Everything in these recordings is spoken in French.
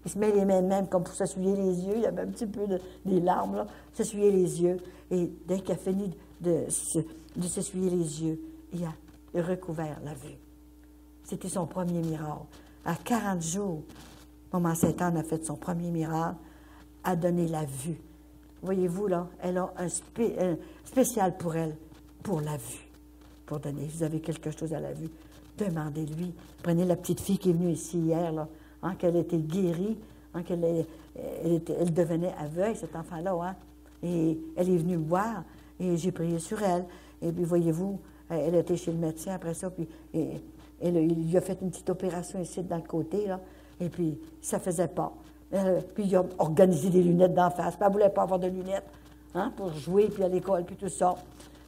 Il se met les mains même comme pour s'essuyer les yeux. Il y avait un petit peu des larmes, là, s'essuyer les yeux. Et dès qu'il a fini de s'essuyer les yeux, il a recouvert la vue. C'était son premier miracle. À 40 jours, Maman Sainte-Anne a fait son premier miracle, a donné la vue. Voyez-vous, là, elle a un spécial pour elle, pour la vue. Pour donner, vous avez quelque chose à la vue, demandez-lui. Prenez la petite fille qui est venue ici hier, là, hein, qu'elle était guérie, hein, elle devenait aveugle, cet enfant-là, hein, et elle est venue me voir, et j'ai prié sur elle. Et puis, voyez-vous, elle était chez le médecin après ça, puis il lui a fait une petite opération ici, dans le côté, là, et puis ça faisait pas. Puis il a organisé des lunettes d'en face, puis elle ne voulait pas avoir de lunettes, hein, pour jouer, puis à l'école, puis tout ça.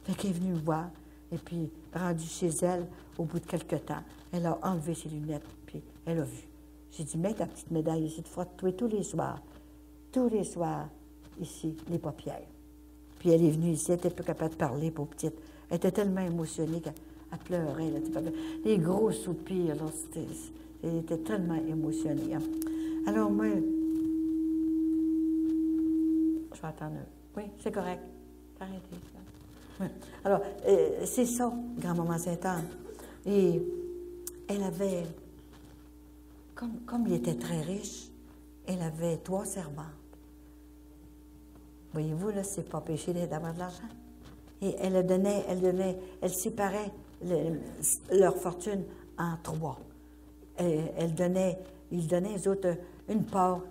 Fait qu'elle est venue me voir. Et puis, rendue chez elle, au bout de quelque temps, elle a enlevé ses lunettes, puis elle a vu. J'ai dit, mets ta petite médaille ici, de frotte-toi tous les soirs, ici, les paupières. Puis elle est venue ici, elle n'était pas capable de parler, pauvre petite. Elle était tellement émotionnée qu'elle pleurait, là, les gros soupirs, là, elle était tellement émotionnée. Hein. Alors, moi, je vais attendre. Oui, c'est correct. Arrêtez ça. Oui. Alors, c'est ça, grand-maman Sainte-Anne. Et elle avait, comme il était très riche, elle avait 3 servantes. Voyez-vous, là, c'est pas péché d'avoir de l'argent. Et elle séparait leur fortune en 3. Il donnait aux autres une part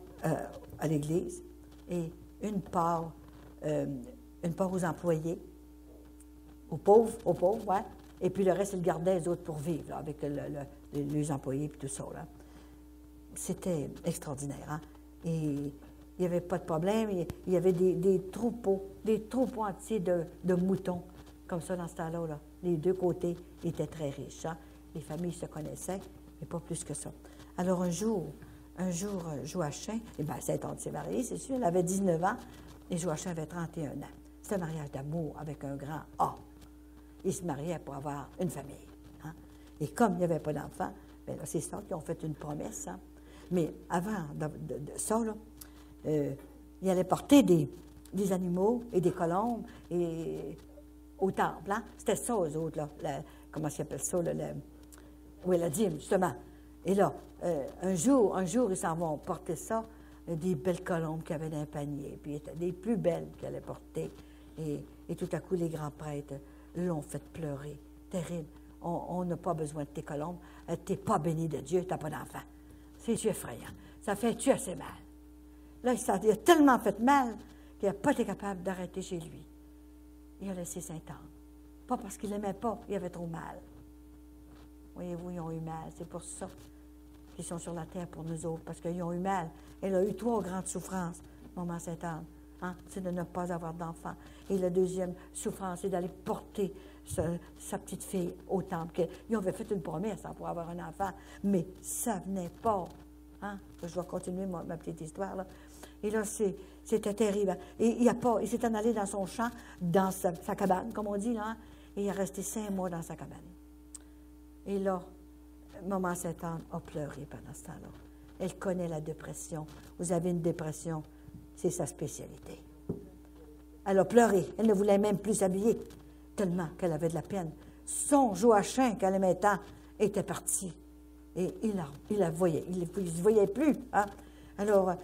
à l'Église et une part aux employés, aux pauvres, ouais. Et puis le reste, il gardait les autres pour vivre, là, avec les employés et tout ça, là. C'était extraordinaire, hein? Et il n'y avait pas de problème. Il y avait des troupeaux entiers de moutons, comme ça, dans ce temps-là, là. Les 2 côtés étaient très riches, hein? Les familles se connaissaient, mais pas plus que ça. Alors, un jour, Joachim, eh bien, Sainte-Anne s'est mariée, c'est sûr, elle avait 19 ans, et Joachim avait 31 ans. C'était un mariage d'amour avec un grand A. Ils se mariaient pour avoir une famille. Hein? Et comme il n'y avait pas d'enfants, bien là, c'est ça qu'ils ont fait une promesse. Hein? Mais avant de ça, là, il allait porter des animaux et des colombes au temple. Hein? C'était ça, eux autres, là. Comment ils appellent ça? Oui, la dîme, justement. Et là, un jour, ils s'en vont porter ça, des belles colombes qu'il y avait dans un panier, puis étaient des plus belles qu'elle allait porter. Et tout à coup, les grands prêtres l'ont fait pleurer. Terrible. On n'a pas besoin de tes colombes. Tu n'es pas béni de Dieu, tu n'as pas d'enfant. C'est effrayant. Ça fait-tu assez mal? Là, il a tellement fait mal qu'il n'a pas été capable d'arrêter chez lui. Il a laissé Sainte-Anne. Pas parce qu'il n'aimait pas, il avait trop mal. Voyez-vous, ils ont eu mal. C'est pour ça qu'ils sont sur la terre pour nous autres, parce qu'ils ont eu mal. Elle a eu 3 grandes souffrances, Maman Sainte-Anne. Hein? C'est de ne pas avoir d'enfant. Et la deuxième souffrance, c'est d'aller porter sa petite fille au temple. Ils avaient fait une promesse hein, pour avoir un enfant, mais ça ne venait pas. Hein? Je vais continuer ma petite histoire, là. Et là, c'était terrible. Et il s'est en allé dans son champ, dans sa cabane, comme on dit, là, hein? Et il est resté 5 mois dans sa cabane. Et là, Maman Sainte-Anne a pleuré pendant ce temps-là. Elle connaît la dépression. Vous avez une dépression, c'est sa spécialité. Elle a pleuré. Elle ne voulait même plus s'habiller, tellement qu'elle avait de la peine. Son Joachim, qu'elle aimait tant, était parti. Et il la voyait. Il ne se voyait plus. Hein? Alors,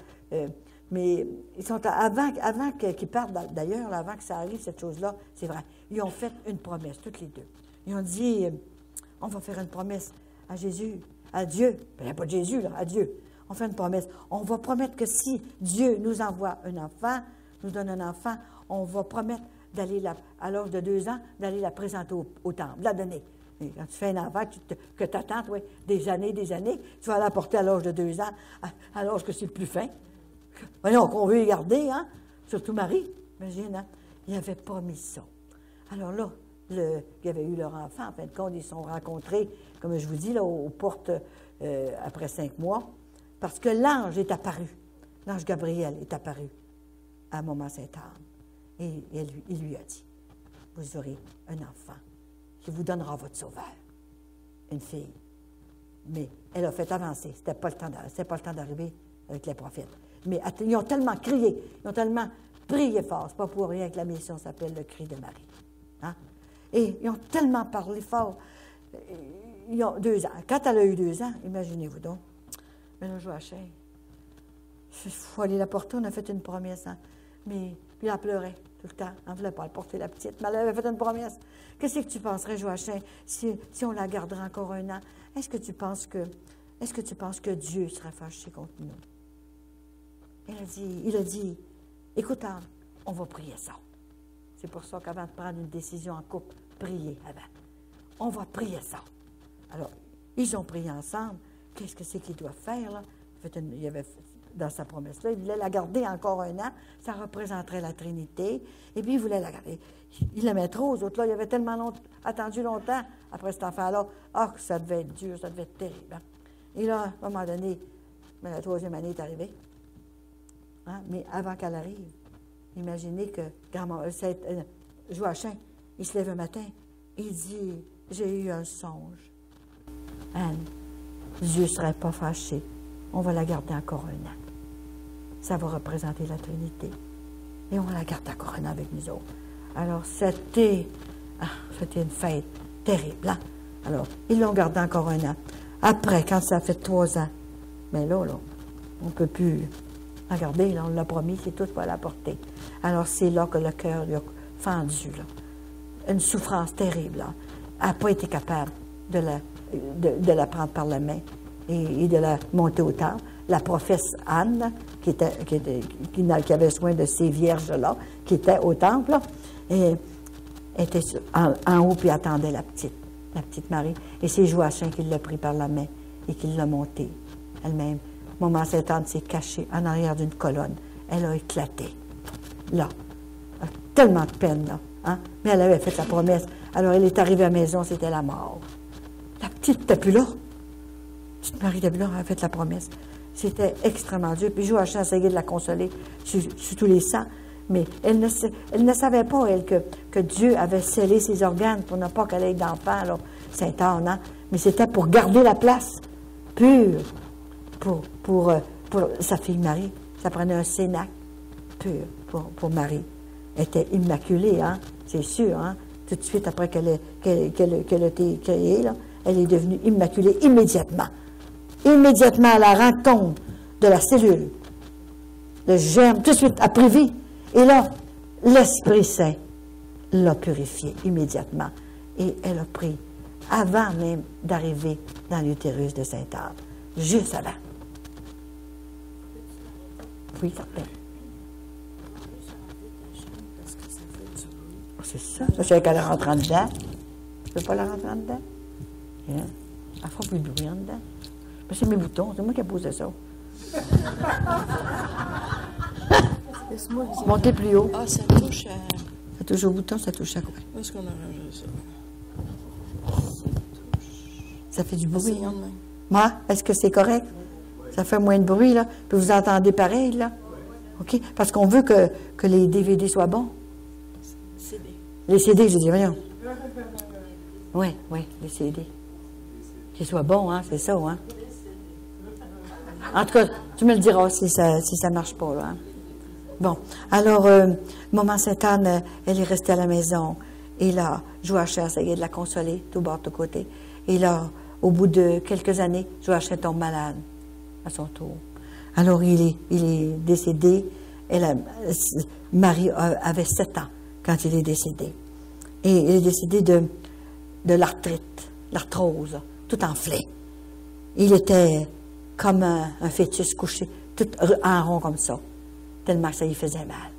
mais ils sont avant qu'ils partent, d'ailleurs, avant que ça arrive, cette chose-là, c'est vrai, ils ont fait une promesse, toutes les 2. Ils ont dit, on va faire une promesse à Jésus, à Dieu. Il n'y a pas de Jésus, là, à Dieu. On fait une promesse. On va promettre que si Dieu nous envoie un enfant, nous donne un enfant, on va promettre d'aller, à l'âge de 2 ans, d'aller la présenter au temple, de la donner. Et quand tu fais un enfant que tu attends, oui, des années, tu vas l'apporter à l'âge de 2 ans, à l'âge que c'est le plus fin. Voyons, qu'on veut y garder, hein? Surtout Marie, imagine, hein? Il n'avait pas mis ça. Alors là, ils avaient eu leur enfant, en fin de compte, ils se sont rencontrés, comme je vous dis, là, aux portes après 5 mois, parce que l'ange est apparu. L'ange Gabriel est apparu à Maman Sainte-Anne. Et il lui a dit, vous aurez un enfant qui vous donnera votre sauveur, une fille. Mais elle a fait avancer. C'était pas le temps d'arriver avec les prophètes. Mais ils ont tellement crié, ils ont tellement prié fort. C'est pas pour rien que la mission s'appelle le cri de Marie. Hein? Et ils ont tellement parlé fort. Ils ont 2 ans. Quand elle a eu 2 ans, imaginez-vous donc. Mais là, Joachim, il faut aller la porter. On a fait une promesse. Hein? Mais puis elle pleurait tout le temps. On ne voulait pas porter la petite. Mais elle avait fait une promesse. Qu'est-ce que tu penserais, Joachim, si on la garderait encore 1 an? Est-ce que tu penses que Dieu serait fâché contre nous? Il a dit, écoute, Anne, on va prier ça. C'est pour ça qu'avant de prendre une décision en couple, priez avant. On va prier ça. Alors, ils ont prié ensemble. Qu'est-ce que c'est qu'ils doivent faire, là? Il y avait, dans sa promesse-là, il voulait la garder encore 1 an. Ça représenterait la Trinité. Et puis, il voulait la garder. Il l'aimait trop, aux autres, là. Il avait tellement attendu longtemps après cet enfant-là. Ah, que ça devait être dur, ça devait être terrible. Hein? Et là, à un moment donné, la 3e année est arrivée. Hein? Mais avant qu'elle arrive, imaginez que Joachim, il se lève un matin, il dit, j'ai eu un songe. Anne, Dieu ne serait pas fâché. On va la garder encore 1 an. Ça va représenter la Trinité. Et on la garde encore 1 an avec nous autres. Alors, c'était une fête terrible. Hein? Alors, ils l'ont gardée encore 1 an. Après, quand ça fait 3 ans, mais là, on ne peut plus la garder. Là, on l'a promis, c'est tout pour la porter. Alors, c'est là que le cœur lui a fendu. Là. Une souffrance terrible. Là. Elle n'a pas été capable de la prendre par la main et de la monter au temple. La prophète Anne, qui avait soin de ces vierges-là, qui était au temple, là, et était en haut puis attendait la petite Marie. Et c'est Joachim qui l'a pris par la main et qui l'a montée elle-même. Maman Sainte-Anne s'est cachée en arrière d'une colonne. Elle a éclaté. Là. Tellement de peine, là. Hein? Mais elle avait fait sa promesse. Alors, elle est arrivée à la maison, c'était la mort. La petite n'était plus là. Petite Marie n'était plus là, elle a fait la promesse. C'était extrêmement dur. Puis Joachim essayait de la consoler sur tous les sangs. Mais elle ne savait pas, elle, que Dieu avait scellé ses organes pour ne pas qu'elle ait d'enfant, là, Sainte-Anne. Hein? Mais c'était pour garder la place pure pour sa fille Marie. Ça prenait un cénacle pur pour Marie. Elle était immaculée, hein? C'est sûr. Hein? Tout de suite après qu'elle a été créée, là, elle est devenue immaculée immédiatement. Immédiatement à la rencontre de la cellule. Le germe, tout de suite, a pris vie. Et là, l'Esprit Saint l'a purifiée immédiatement. Et elle a pris, avant même d'arriver dans l'utérus de Sainte-Anne. Juste avant. Oui, certain. C'est ça. Je sais qu'elle rentre en dedans. Tu ne peux pas la rentrer en dedans? Yeah. Elle fera plus de bruit en dedans. Mais c'est mes boutons, c'est moi qui ai posé ça. Montez plus haut. Ah, ça touche à... Ça touche au bouton, ça touche à quoi? Où est-ce qu'on a rangé ça? Ça fait du bruit, hein? Moi, est-ce que c'est correct? Ça fait moins de bruit, là. Puis vous entendez pareil, là? OK? Parce qu'on veut que les DVD soient bons. CD. Les CD, je dis, voyons. Oui, les CD. Qu'ils soient bons, hein? C'est ça, hein? En tout cas, tu me le diras si ça ne marche pas, là. Hein? Bon, alors, maman Sainte-Anne, elle est restée à la maison. Et là, Joachim essayait de la consoler, tout bord, tout côté. Et là, au bout de quelques années, Joachim tombe malade, à son tour. Alors, il est décédé. Marie avait 7 ans quand il est décédé. Et il est décédé de l'arthrite, l'arthrose, tout enflé. Il était comme un fœtus couché, tout en rond comme ça, tellement que ça lui faisait mal.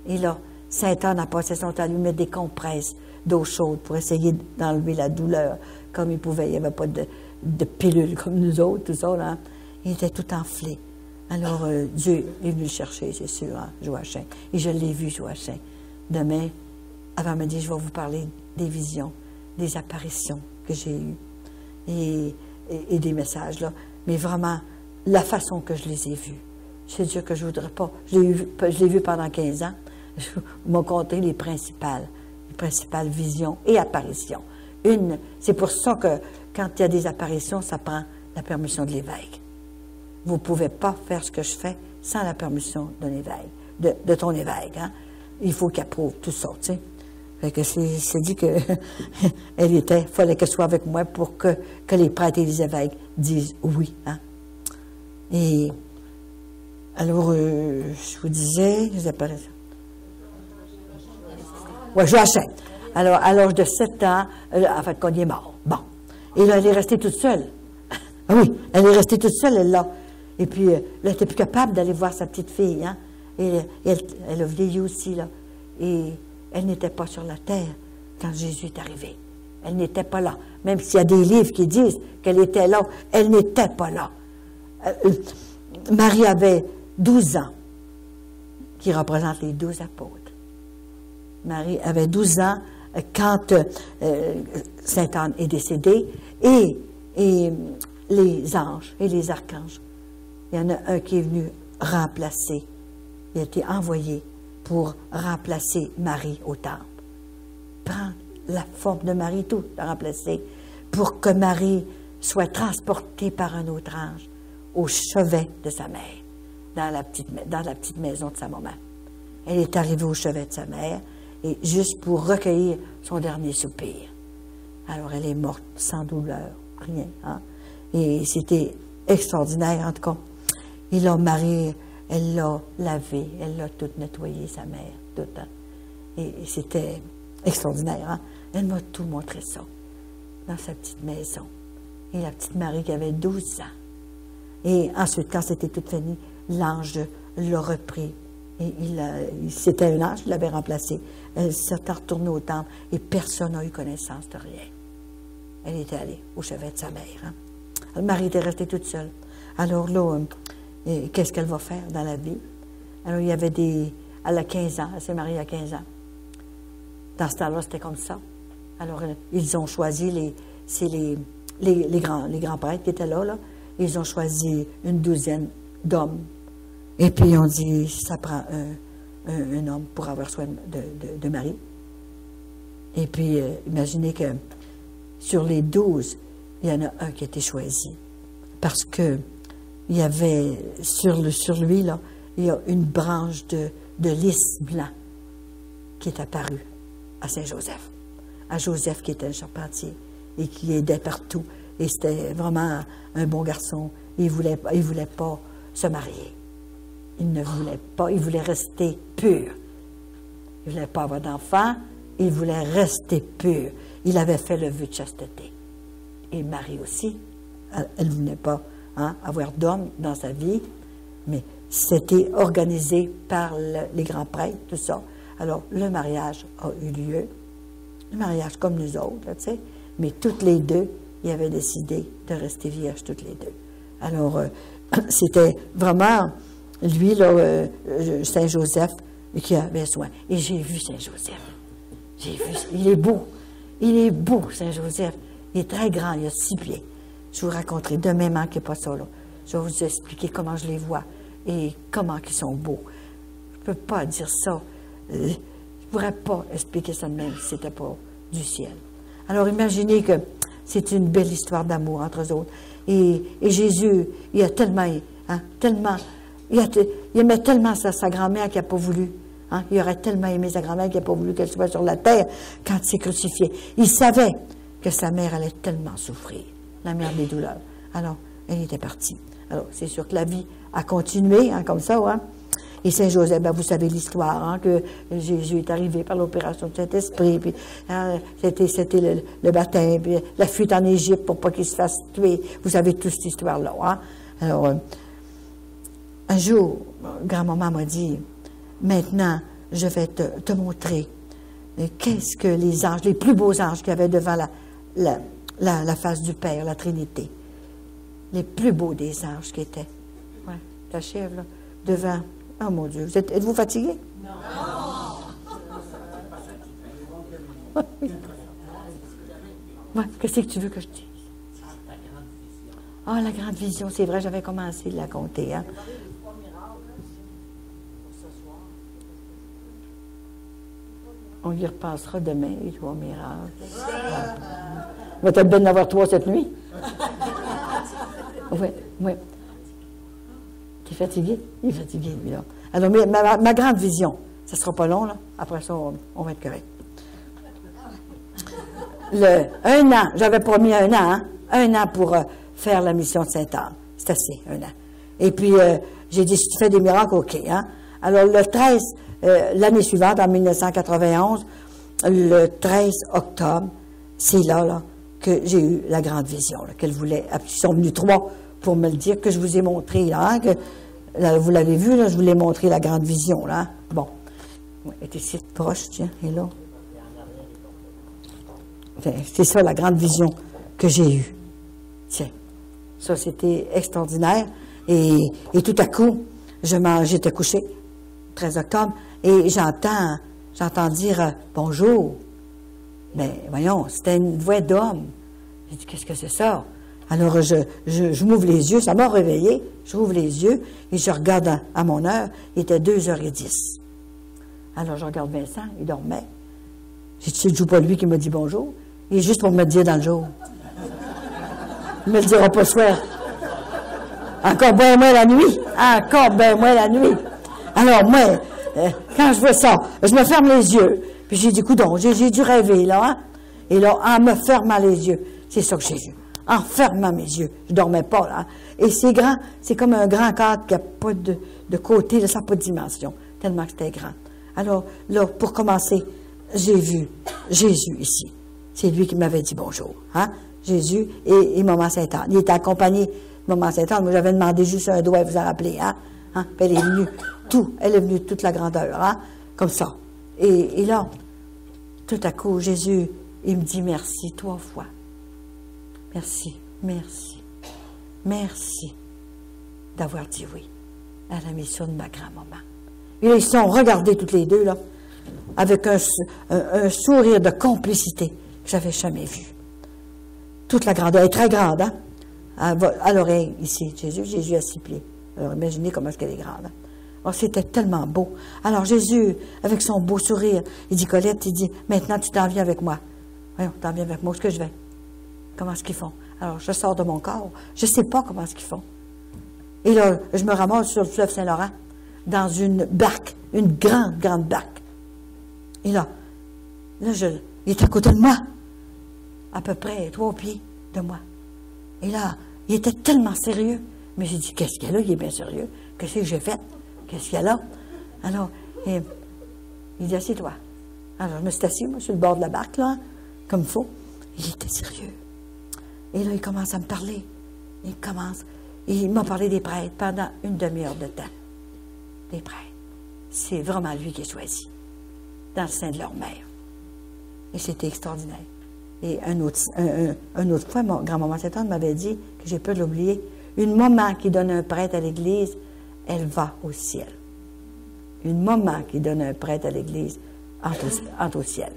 Et là, Sainte-Anne a passé son temps à lui mettre des compresses d'eau chaude pour essayer d'enlever la douleur comme il pouvait. Il n'y avait pas de pilules comme nous autres, tout ça, là. Il était tout enflé. Alors, Dieu est venu le chercher, c'est sûr, hein, Joachim. Et je l'ai vu, Joachim. Demain, avant me dire, je vais vous parler des visions, des apparitions que j'ai eues et des messages, là. Mais vraiment, la façon que je les ai vus. C'est sûr que je ne voudrais pas. Je l'ai vu pendant 15 ans. Je m'ai compté les principales visions et apparitions. C'est pour ça que quand il y a des apparitions, ça prend la permission de l'évêque. vous ne pouvez pas faire ce que je fais sans la permission d'un évêque, de ton évêque. Hein? Il faut qu'il approuve tout ça, tu sais. Fait que c'est dit que fallait qu'elle soit avec moi pour que les prêtres et les évêques disent oui. Hein? Et alors, je vous disais, oui, Joachim. Alors, à l'âge de 7 ans, en fait, quand il est mort. Bon. Et là, elle est restée toute seule. Ah oui, elle est restée toute seule, elle, là. Et puis, là, elle n'était plus capable d'aller voir sa petite fille, hein. Et elle a vieilli aussi, là. Et elle n'était pas sur la terre quand Jésus est arrivé. Elle n'était pas là. Même s'il y a des livres qui disent qu'elle était là, elle n'était pas là. Marie avait 12 ans, qui représente les 12 apôtres. Marie avait 12 ans quand Sainte Anne est décédée, et les anges et les archanges. Il y en a un qui est venu remplacer. Il a été envoyé pour remplacer Marie au temple. Prendre la forme de Marie, tout, la remplacer, pour que Marie soit transportée par un autre ange au chevet de sa mère, dans la petite maison de sa maman. Elle est arrivée au chevet de sa mère, et juste pour recueillir son dernier soupir. Alors, elle est morte sans douleur, rien. Hein? Et c'était extraordinaire, en tout cas. Et là, Marie, elle l'a lavé, elle l'a toute nettoyée, sa mère, tout. Hein? Et c'était extraordinaire. Hein? Elle m'a tout montré ça, dans sa petite maison. Et la petite Marie qui avait 12 ans. Et ensuite, quand c'était tout fini, l'ange l'a repris. Et c'était un ange, il l'avait remplacé. Elle s'est retournée au temple et personne n'a eu connaissance de rien. Elle était allée au chevet de sa mère. Hein? Marie était restée toute seule. Alors là, qu'est-ce qu'elle va faire dans la vie? Alors, il y avait elle a 15 ans, elle s'est mariée à 15 ans. Dans ce temps-là, c'était comme ça. Alors, ils ont choisi, les grands prêtres qui étaient là, ils ont choisi une douzaine d'hommes. Et puis, ils ont dit, ça prend un homme pour avoir soin de Marie. Et puis, imaginez que sur les 12, il y en a un qui a été choisi. Parce que il y avait, sur lui, là, il y a une branche de lys blanc qui est apparue à Saint-Joseph. À Joseph, qui était un charpentier et qui aidait partout. Et c'était vraiment un bon garçon. Il voulait pas se marier. Il ne voulait pas, il voulait rester pur. Il ne voulait pas avoir d'enfant, il voulait rester pur. Il avait fait le vœu de chasteté. Et Marie aussi, elle ne voulait pas avoir d'homme dans sa vie, mais c'était organisé par les grands prêtres, tout ça. Alors, le mariage a eu lieu, le mariage comme nous autres, tu sais, mais toutes les deux, ils avaient décidé de rester vierges toutes les deux. Alors, c'était vraiment lui, là, Saint-Joseph, qui avait soin. Et j'ai vu Saint-Joseph. J'ai vu, il est beau. Il est beau, Saint-Joseph. Il est très grand, il a 6 pieds. Je vous raconterai demain, ne manquez pas ça, là. Je vais vous expliquer comment je les vois et comment ils sont beaux. Je ne peux pas dire ça. Je ne pourrais pas expliquer ça de même si ce n'était pas du ciel. Alors, imaginez que c'est une belle histoire d'amour entre eux autres. Et Jésus, il a tellement, il aimait tellement sa grand-mère qu'il n'a pas voulu. Hein? Il aurait tellement aimé sa grand-mère qu'il n'a pas voulu qu'elle soit sur la terre quand il s'est crucifié. Il savait que sa mère allait tellement souffrir, la mère des douleurs. Alors, elle était partie. Alors, c'est sûr que la vie a continué, comme ça. Hein? Et Saint-Joseph, vous savez l'histoire, que Jésus est arrivé par l'opération du Saint-Esprit, puis c'était le baptême, puis la fuite en Égypte pour pas qu'il se fasse tuer. Vous savez toute cette histoire-là. Hein? Alors, un jour, grand-maman m'a dit, maintenant, je vais te montrer qu'est-ce que les anges, les plus beaux anges qu'il y avait devant la face du Père, la Trinité. Les plus beaux des anges qui étaient. Ouais, t'achèves, là, devant. Oh mon Dieu, êtes-vous fatigué? Non. Ouais, qu'est-ce que tu veux que je dise? Ah, la grande vision, c'est vrai, j'avais commencé à la compter. Hein? On y repassera demain, les 3 miracles. On va peut-être bien en avoir 3 cette nuit. Oui, oui. T'es fatigué? Il est fatigué, lui, là. Alors, ma grande vision, ça ne sera pas long, là. Après ça, on va être correct. 1 an, j'avais promis 1 an, hein? 1 an pour faire la mission de Sainte-Anne. C'est assez, 1 an. Et puis, j'ai dit, si tu fais des miracles, OK, hein? Alors, le 13, l'année suivante, en 1991, le 13 octobre, c'est là, que j'ai eu la grande vision, qu'elle voulait. Ils sont venus 3 pour me le dire, que je vous ai montré, là, hein, là, vous l'avez vu, là, je vous l'ai montré, la grande vision, là. Bon. Elle était si proche, tiens, et là. Enfin, c'est ça, la grande vision que j'ai eue. Tiens, ça, c'était extraordinaire. Et tout à coup, j'étais couchée, 13 octobre, et j'entends dire « Bonjour ». Mais voyons, c'était une voix d'homme. J'ai dit « Qu'est-ce que c'est ça ?» Alors, je m'ouvre les yeux, ça m'a réveillée, je rouvre les yeux, et je regarde à mon heure, il était 2h10. Alors, je regarde Vincent, il dormait. J'ai dit « C'est pas lui qui m'a dit bonjour. » Il est juste pour me le dire dans le jour. Il ne me le dira pas le soir. Encore bien moins la nuit. Encore bien moins la nuit. Alors, moi, quand je vois ça, je me ferme les yeux. Puis j'ai dit, coudonc, j'ai dû rêver, là, hein? Et là, en me fermant les yeux, c'est ça que j'ai vu. En fermant mes yeux. Je ne dormais pas, là. Et c'est grand, c'est comme un grand cadre qui n'a pas de côté, là, ça n'a pas de dimension, tellement que c'était grand. Alors, là, pour commencer, j'ai vu Jésus ici. C'est lui qui m'avait dit bonjour, hein? Jésus et Maman Sainte-Anne. Il était accompagné de Maman Sainte-Anne. Moi, j'avais demandé juste un doigt, vous en rappelez, hein? Puis elle est venue, elle est venue toute la grandeur, hein? Comme ça. Et là, tout à coup, Jésus, il me dit merci 3 fois. Merci, merci, merci d'avoir dit oui à la mission de ma grand-maman. Et là, ils se sont regardés toutes les deux, là, avec un sourire de complicité que j'avais jamais vu. Toute la grandeur, elle est très grande, hein? À l'oreille, ici, Jésus a 6 pieds. Alors, imaginez comment est-ce qu'elle est grande. Hein? Oh, c'était tellement beau. Alors, Jésus, avec son beau sourire, il dit, Colette, il dit, maintenant, tu t'en viens avec moi. Voyons, t'en viens avec moi, où est-ce que je vais? Comment est-ce qu'ils font? Alors, je sors de mon corps. Je ne sais pas comment est-ce qu'ils font. Et là, je me ramasse sur le fleuve Saint-Laurent, dans une barque, une grande, grande barque. Et là, il est à côté de moi, à peu près 3 pieds de moi. Et là, il était tellement sérieux. Mais j'ai dit, qu'est-ce qu'il y a là? Il est bien sérieux. Qu'est-ce que j'ai fait? Qu'est-ce qu'il y a là? Alors, il dit, assieds-toi. Alors, je me suis assis, moi, sur le bord de la barque, là, comme il faut. Il était sérieux. Et là, il commence à me parler. Il m'a parlé des prêtres pendant une demi-heure de temps. Des prêtres. C'est vraiment lui qui est choisi, dans le sein de leur mère. Et c'était extraordinaire. Et un autre fois, mon grand-maman Sainte-Anne m'avait dit, que j'ai peur de l'oublier, une maman qui donne un prêtre à l'Église, elle va au ciel. Une maman qui donne un prêtre à l'Église, entre au ciel.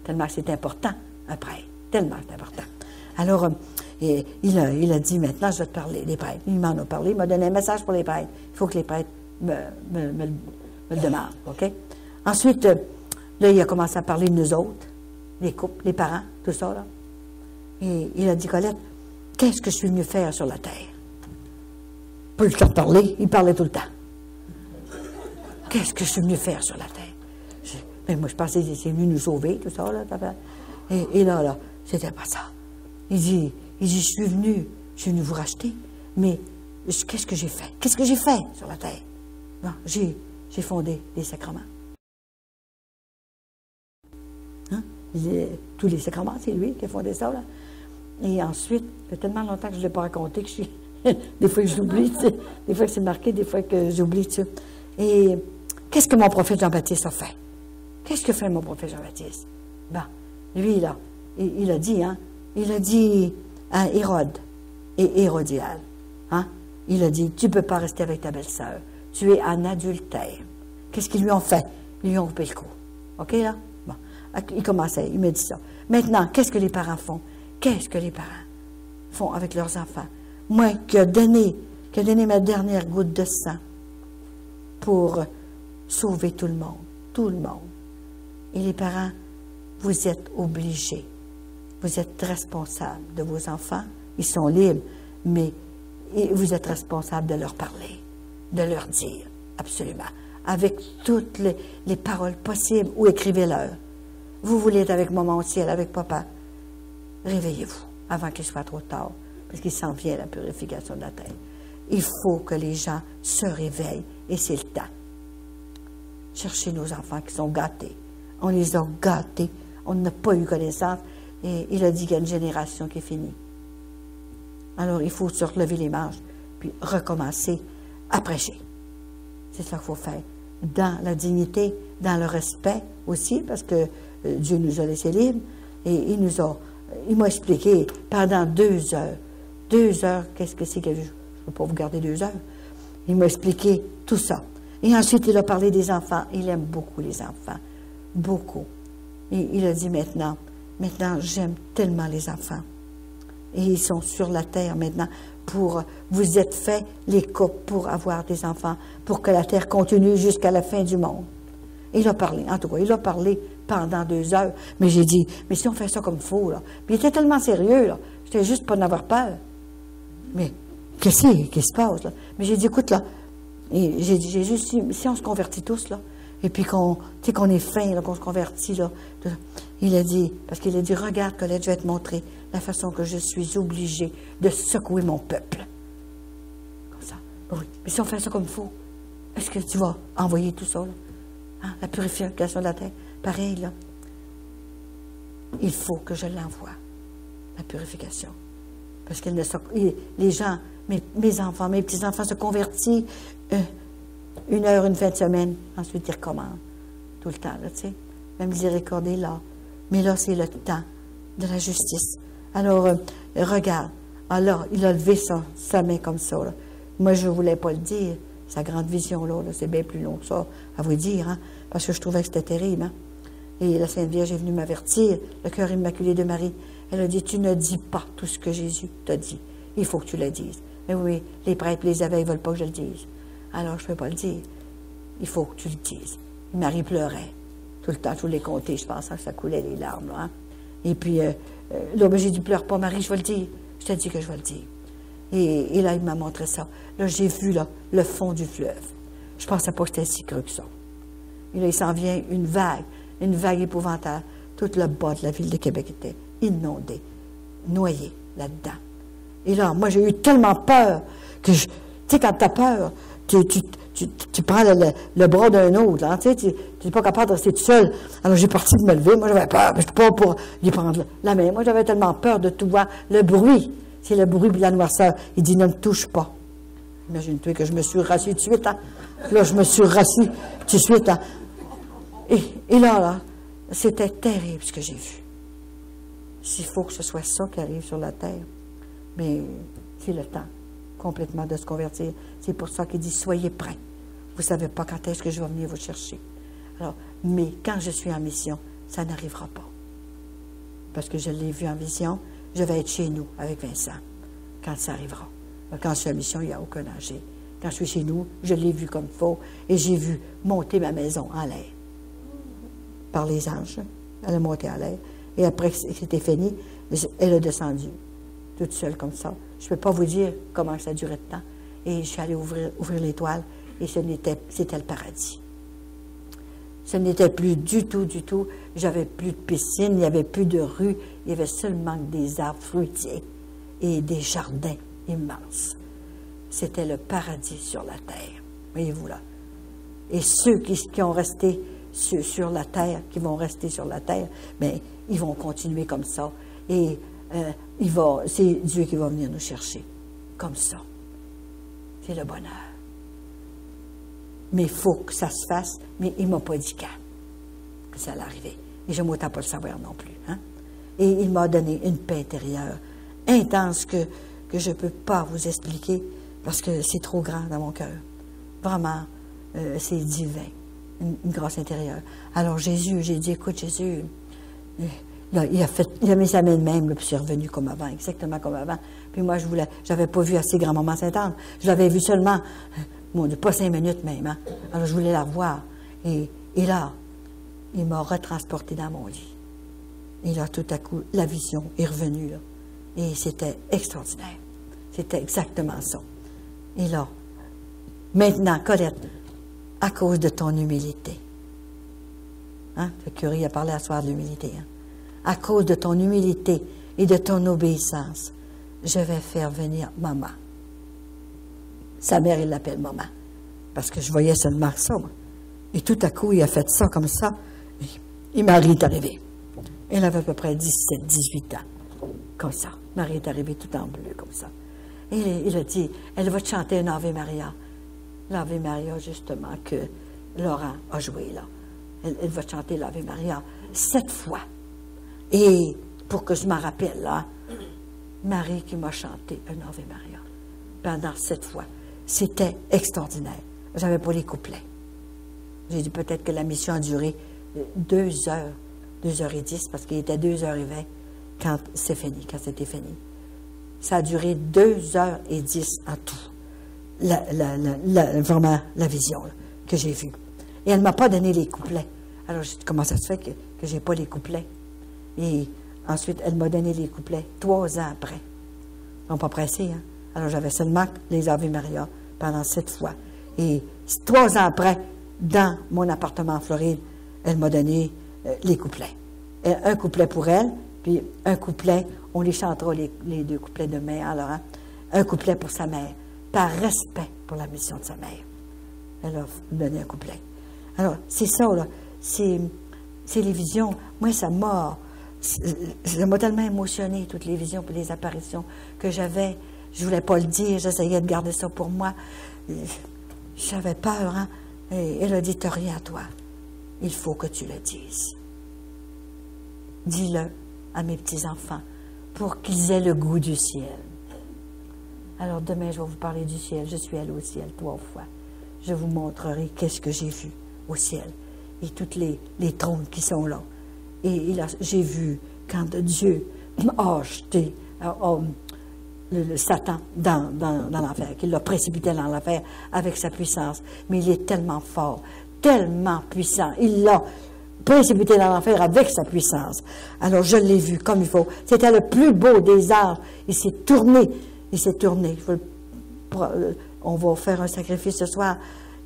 Tellement que c'est important, un prêtre. Tellement que c'est important. Alors, il a dit, maintenant, je vais te parler des prêtres. Il m'en a parlé, il m'a donné un message pour les prêtres. Il faut que les prêtres me le demandent, OK? Ensuite, là, il a commencé à parler de nous autres, les couples, les parents, tout ça, là. Et il a dit, Colette, qu'est-ce que je suis venu faire sur la terre? Pas le temps de parler, il parlait tout le temps. Qu'est-ce que je suis venu faire sur la terre? Mais moi, je pensais qu'il était venu nous sauver, tout ça, là. Et là, c'était pas ça. Il dit, je suis venu vous racheter, mais qu'est-ce que j'ai fait? Qu'est-ce que j'ai fait sur la terre? Non, j'ai fondé des sacrements. Hein? Tous les sacrements, c'est lui qui a fondé ça, là. Et ensuite, ça fait tellement longtemps que je ne l'ai pas raconté que des fois que j'oublie, tu sais. Des fois que c'est marqué, des fois que j'oublie, tu sais. Et qu'est-ce que mon prophète Jean-Baptiste a fait? Qu'est-ce que fait mon prophète Jean-Baptiste? Ben, lui, là, il a dit, hein, il a dit à Hérode et Hérodiade, hein, il a dit, tu ne peux pas rester avec ta belle-sœur, tu es en adultère. Qu'est-ce qu'ils lui ont fait? Ils lui ont coupé le cou. OK, là? Bon, il commençait, il me dit ça. Maintenant, qu'est-ce que les parents font? Qu'est-ce que les parents font avec leurs enfants? Moi, qui a donné ma dernière goutte de sang pour sauver tout le monde. Tout le monde. Et les parents, vous êtes obligés. Vous êtes responsables de vos enfants. Ils sont libres, mais vous êtes responsables de leur parler. de leur dire, absolument, avec toutes les paroles possibles, ou écrivez-leur. Vous voulez être avec maman au ciel, avec papa. Réveillez-vous avant qu'il soit trop tard, parce qu'il s'en vient la purification de la terre. Il faut que les gens se réveillent, et c'est le temps. Cherchez nos enfants qui sont gâtés. On les a gâtés. On n'a pas eu connaissance. Et il a dit qu'il y a une génération qui est finie. Alors, il faut se relever les manches, puis recommencer à prêcher. C'est ça qu'il faut faire. Dans la dignité, dans le respect aussi, parce que Dieu nous a laissés libres, et il m'a expliqué pendant 2 heures. 2 heures, qu'est-ce que c'est que je ne peux pas vous garder 2 heures. Il m'a expliqué tout ça. Et ensuite, il a parlé des enfants. Il aime beaucoup les enfants. Beaucoup. Et il a dit maintenant, j'aime tellement les enfants. Et ils sont sur la terre maintenant vous êtes faits, les couples, pour avoir des enfants, pour que la terre continue jusqu'à la fin du monde. Et il a parlé, en tout cas, il a parlé pendant 2 heures. Mais j'ai dit, mais si on fait ça comme il faut, là. Puis il était tellement sérieux, là. J'étais juste pas d'avoir peur. Mais, qu'est-ce qui se passe, là? Mais j'ai dit, écoute, là, et j'ai juste dit, si on se convertit tous, là, et puis qu'on est fin, là, qu'on se convertit, là, il a dit, parce qu'il a dit, regarde, Colette, je vais te montrer la façon que je suis obligée de secouer mon peuple. Comme ça. Oui. Mais si on fait ça comme il faut, est-ce que tu vas envoyer tout ça, là? Hein? La purification de la terre. Pareil, là. Il faut que je l'envoie, la purification. Parce que les gens, mes enfants, mes petits-enfants se convertissent 1 heure, une fin de semaine. Ensuite, ils recommencent. Tout le temps, là, tu sais. La miséricorde est là. Mais là, c'est le temps de la justice. Alors, regarde. Alors, il a levé sa main comme ça, là. Moi, je ne voulais pas le dire. Sa grande vision-là, c'est bien plus long que ça, à vous dire, hein, parce que je trouvais que c'était terrible. Hein. Et la Sainte Vierge est venue m'avertir, le cœur immaculé de Marie. Elle a dit, tu ne dis pas tout ce que Jésus t'a dit. Il faut que tu le dises. Mais oui, les prêtres, les aveugles ne veulent pas que je le dise. Alors, je ne peux pas le dire. Il faut que tu le dises. Marie pleurait. Tout le temps, je voulais compter. Je pensais que ça coulait les larmes. Là, hein. Et puis, là, ben, j'ai dit, pleure pas, Marie, je vais le dire. Je t'ai dit que je vais le dire. Et là, il m'a montré ça. Là, j'ai vu là, le fond du fleuve. Je ne pensais pas que c'était si creux que ça. Et là, il s'en vient une vague épouvantable. Tout le bas de la ville de Québec était inondé, noyé là-dedans. Et là, moi, j'ai eu tellement peur que, tu sais, quand tu as peur, tu prends le bras d'un autre, là, tu sais, tu n'es pas capable de rester tout seul. Alors, j'ai parti de me lever. Moi, j'avais peur, mais je ne peux pas pour lui prendre la main. Moi, j'avais tellement peur de tout voir. Le bruit, c'est le bruit de la noirceur. Il dit, ne me touche pas. Imagine-toi que je me suis rassis tout de suite, hein. Là, je me suis rassis tout de suite, hein. Et là, c'était terrible ce que j'ai vu. S'il faut que ce soit ça qui arrive sur la terre, mais c'est le temps complètement de se convertir. C'est pour ça qu'il dit, soyez prêts. Vous ne savez pas quand est-ce que je vais venir vous chercher. Alors, mais quand je suis en mission, ça n'arrivera pas. Parce que je l'ai vu en vision, je vais être chez nous avec Vincent, quand ça arrivera. Quand je suis en mission, il n'y a aucun danger. Quand je suis chez nous, je l'ai vu comme il faut, et j'ai vu monter ma maison en l'air. Par les anges. Elle a monté en l'air. Et après que c'était fini, elle a descendu, toute seule comme ça. Je ne peux pas vous dire comment ça durait de temps. Et je suis allée ouvrir l'étoile, et c'était le paradis. Ce n'était plus du tout. J'avais plus de piscine, il n'y avait plus de rue, il y avait seulement des arbres fruitiers et des jardins immenses. C'était le paradis sur la terre. Voyez-vous là. Et ceux qui ont resté sur la terre, qui vont rester sur la terre, bien, ils vont continuer comme ça. Et c'est Dieu qui va venir nous chercher. Comme ça. C'est le bonheur. Mais il faut que ça se fasse, mais il ne m'a pas dit quand que ça allait arriver. Et je ne m'autant pas le savoir non plus. Hein? Et il m'a donné une paix intérieure intense que je ne peux pas vous expliquer parce que c'est trop grand dans mon cœur. Vraiment, c'est divin, une grâce intérieure. Alors Jésus, j'ai dit, écoute Jésus, là, il a mis sa main de même, là, puis c'est revenu comme avant, exactement comme avant. Puis moi, je n'avais pas vu assez grand-maman Sainte-Anne. Je l'avais vu seulement, bon, pas 5 minutes même. Hein? Alors je voulais la revoir. Et là, il m'a retransporté dans mon lit. Et là, tout à coup, la vision est revenue. Là. Et c'était extraordinaire. C'était exactement ça. Et là, Maintenant, Colette, à cause de ton humilité. Hein? Le curé a parlé à soir de l'humilité. Hein? À cause de ton humilité et de ton obéissance, je vais faire venir maman. Sa mère, il l'appelle maman. Parce que je voyais seulement ça. Moi. Et tout à coup, il a fait ça comme ça. Et Marie est arrivée. Elle avait à peu près 17, 18 ans. Comme ça. Marie est arrivée tout en bleu, comme ça. Et il a dit, elle va te chanter un Ave Maria. L'Ave Maria, justement, que Laurent a joué, là. Elle va chanter l'Ave Maria 7 fois. Et pour que je m'en rappelle, là, Marie qui m'a chanté un Ave Maria pendant 7 fois. C'était extraordinaire. Je n'avais pas les couplets. J'ai dit peut-être que la mission a duré 2 heures, 2h10, parce qu'il était 2h20 quand c'est fini, quand c'était fini. Ça a duré 2h10 en tout. Vraiment, la vision là, que j'ai vue. Et elle ne m'a pas donné les couplets. Alors, j'ai dit, comment ça se fait que je n'ai pas les couplets? Et ensuite, elle m'a donné les couplets 3 ans après. Ils n'ont pas pressé, hein? Alors, j'avais seulement les Ave Maria pendant 7 fois. Et 3 ans après, dans mon appartement en Floride, elle m'a donné les couplets. Un couplet pour elle, puis un couplet, on les chantera les 2 couplets demain, alors, hein? Un couplet pour sa mère, par respect pour la mission de sa mère. Elle a donné un couplet. Alors, c'est ça, là. C'est les visions. Moi, ça m'a tellement émotionné, toutes les visions et les apparitions que j'avais. Je ne voulais pas le dire, j'essayais de garder ça pour moi. J'avais peur, hein. Et elle a dit, t'as rien à toi. Il faut que tu le dises. Dis-le à mes petits-enfants pour qu'ils aient le goût du ciel. Alors demain, je vais vous parler du ciel. Je suis allée au ciel 3 fois. Je vous montrerai qu'est-ce que j'ai vu au ciel et tous les trônes qui sont là. Et j'ai vu quand Dieu a jeté le Satan dans l'enfer, qu'il l'a précipité dans l'enfer avec sa puissance. Mais il est tellement fort, tellement puissant. Il l'a précipité dans l'enfer avec sa puissance. Alors je l'ai vu comme il faut. C'était le plus beau des arts. Il s'est tourné. On va faire un sacrifice ce soir.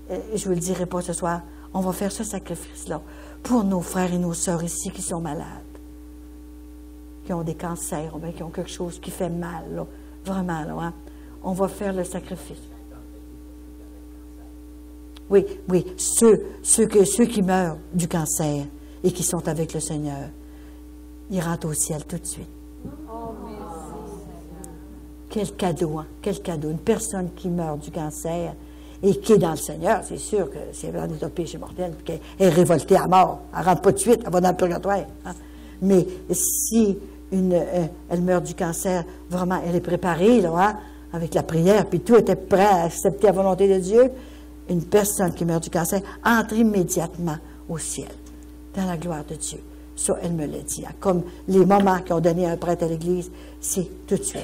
Je ne vous le dirai pas ce soir. On va faire ce sacrifice-là pour nos frères et nos sœurs ici qui sont malades, qui ont des cancers, qui ont quelque chose qui fait mal, là. Vraiment, là, hein? On va faire le sacrifice. Oui, ceux qui meurent du cancer et qui sont avec le Seigneur, ils rentrent au ciel tout de suite. Quel cadeau, hein? Quel cadeau. Une personne qui meurt du cancer et qui est dans le Seigneur, c'est sûr que c'est un état de péché mortel, qu'elle est révoltée à mort. Elle ne rentre pas de suite, elle va dans le purgatoire. Hein? Mais si elle meurt du cancer, vraiment, elle est préparée, là, hein? Avec la prière, puis tout était prêt à accepter la volonté de Dieu, une personne qui meurt du cancer entre immédiatement au ciel, dans la gloire de Dieu. Ça, elle me l'a dit. Hein? Comme les moments qu'on donnait à un prêtre à l'Église, c'est tout de suite.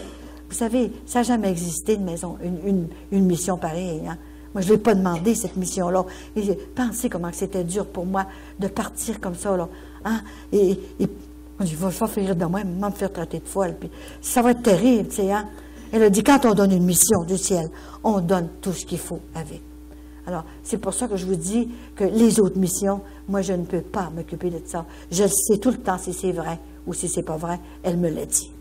Vous savez, ça n'a jamais existé une maison, une mission pareille. Hein? Moi, je ne l'ai pas demandé, cette mission-là. Et pensez comment c'était dur pour moi de partir comme ça, là. Hein? Et je vais faire de moi, me faire traiter de folle. Puis, ça va être terrible, tu sais. Hein? Elle a dit, quand on donne une mission du ciel, on donne tout ce qu'il faut avec. Alors, c'est pour ça que je vous dis que les autres missions, moi, je ne peux pas m'occuper de ça. Je le sais tout le temps si c'est vrai ou si c'est pas vrai. Elle me l'a dit.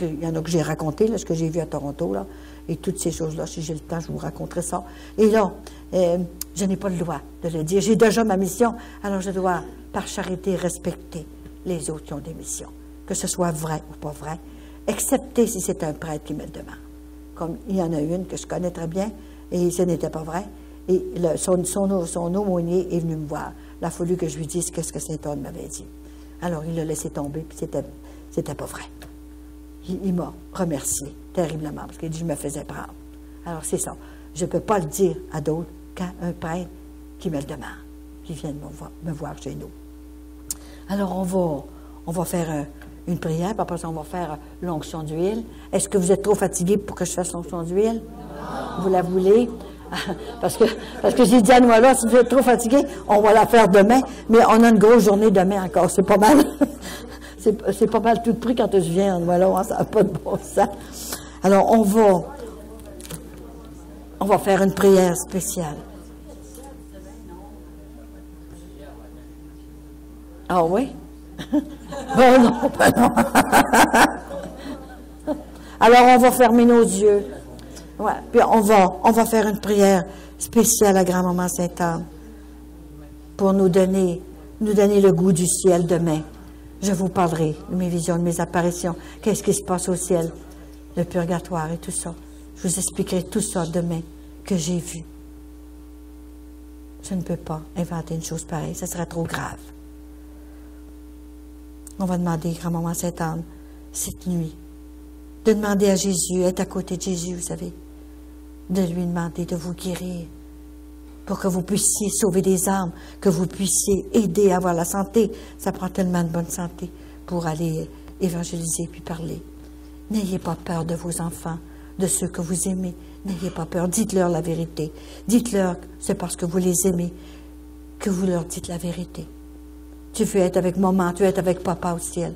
Il y en a que j'ai raconté, là, ce que j'ai vu à Toronto, là, et toutes ces choses-là, si j'ai le temps, je vous raconterai ça. Et là, je n'ai pas le droit de le dire. J'ai déjà ma mission, alors je dois, par charité, respecter les autres qui ont des missions, que ce soit vrai ou pas vrai, excepté si c'est un prêtre qui me le demande. Comme il y en a une que je connais très bien, et ce n'était pas vrai, et son aumônier est venu me voir. Il a fallu que je lui dise qu'est-ce que Saint Anne m'avait dit. Alors, il l'a laissé tomber, puis c'était pas vrai. Il m'a remercié terriblement, parce qu'il dit que je me faisais prendre. Alors, c'est ça. Je ne peux pas le dire à d'autres qu'à un prêtre qui me le demande, qui vient me voir chez nous. Alors, on va faire une prière, puis après ça, on va faire l'onction d'huile. Est-ce que vous êtes trop fatigués pour que je fasse l'onction d'huile? Vous la voulez? Parce que j'ai dit à Noël, si vous êtes trop fatigués, on va la faire demain, mais on a une grosse journée demain encore, c'est pas mal. C'est pas mal tout pris quand je viens en Noël, ça n'a pas de bon sens. Alors, on On va faire une prière spéciale. Ah oui? Ben non, ben non. Alors, on va fermer nos yeux. Ouais, puis on va faire une prière spéciale à Grand-Maman Sainte-Anne pour nous donner le goût du ciel demain. Je vous parlerai de mes visions, de mes apparitions, qu'est-ce qui se passe au ciel, le purgatoire et tout ça. Je vous expliquerai tout ça demain que j'ai vu. Je ne peux pas inventer une chose pareille, ça serait trop grave. On va demander, Grand-Maman Sainte-Anne, cette nuit, de demander à Jésus, être à côté de Jésus, vous savez, de lui demander de vous guérir, pour que vous puissiez sauver des âmes, que vous puissiez aider à avoir la santé. Ça prend tellement de bonne santé pour aller évangéliser puis parler. N'ayez pas peur de vos enfants, de ceux que vous aimez. N'ayez pas peur. Dites-leur la vérité. Dites-leur, c'est parce que vous les aimez que vous leur dites la vérité. Tu veux être avec maman, tu veux être avec papa au ciel.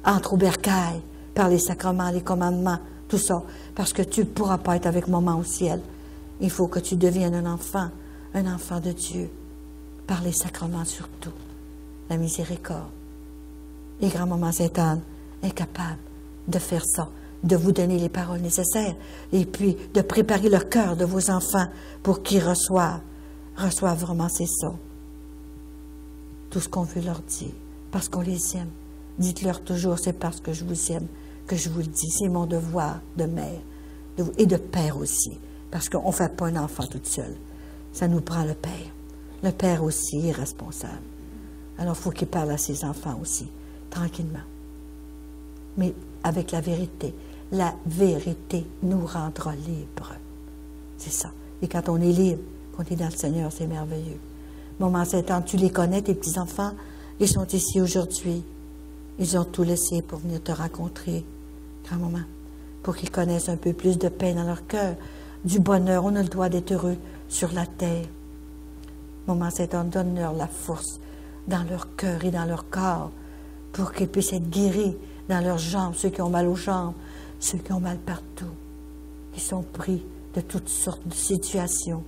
Entre au bercail, par les sacrements, les commandements, tout ça, parce que tu ne pourras pas être avec maman au ciel. Il faut que tu deviennes un enfant de Dieu, par les sacrements surtout, la miséricorde. Et Grand-Maman Sainte-Anne est capable de faire ça, de vous donner les paroles nécessaires, et puis de préparer le cœur de vos enfants pour qu'ils reçoivent vraiment ces sons. Tout ce qu'on veut leur dire, parce qu'on les aime. Dites-leur toujours, c'est parce que je vous aime que je vous le dis. C'est mon devoir de mère et de père aussi. Parce qu'on ne fait pas un enfant toute seule. Ça nous prend le père. Le père aussi est responsable. Alors, il faut qu'il parle à ses enfants aussi, tranquillement. Mais avec la vérité. La vérité nous rendra libres. C'est ça. Et quand on est libre, quand on est dans le Seigneur, c'est merveilleux. Maman Sainte-Anne, tu les connais, tes petits-enfants? Ils sont ici aujourd'hui. Ils ont tout laissé pour venir te rencontrer, grand-maman, pour qu'ils connaissent un peu plus de paix dans leur cœur, du bonheur. On a le droit d'être heureux sur la terre. Maman Sainte-Anne, donne-leur la force dans leur cœur et dans leur corps pour qu'ils puissent être guéris dans leurs jambes, ceux qui ont mal aux jambes, ceux qui ont mal partout, qui sont pris de toutes sortes de situations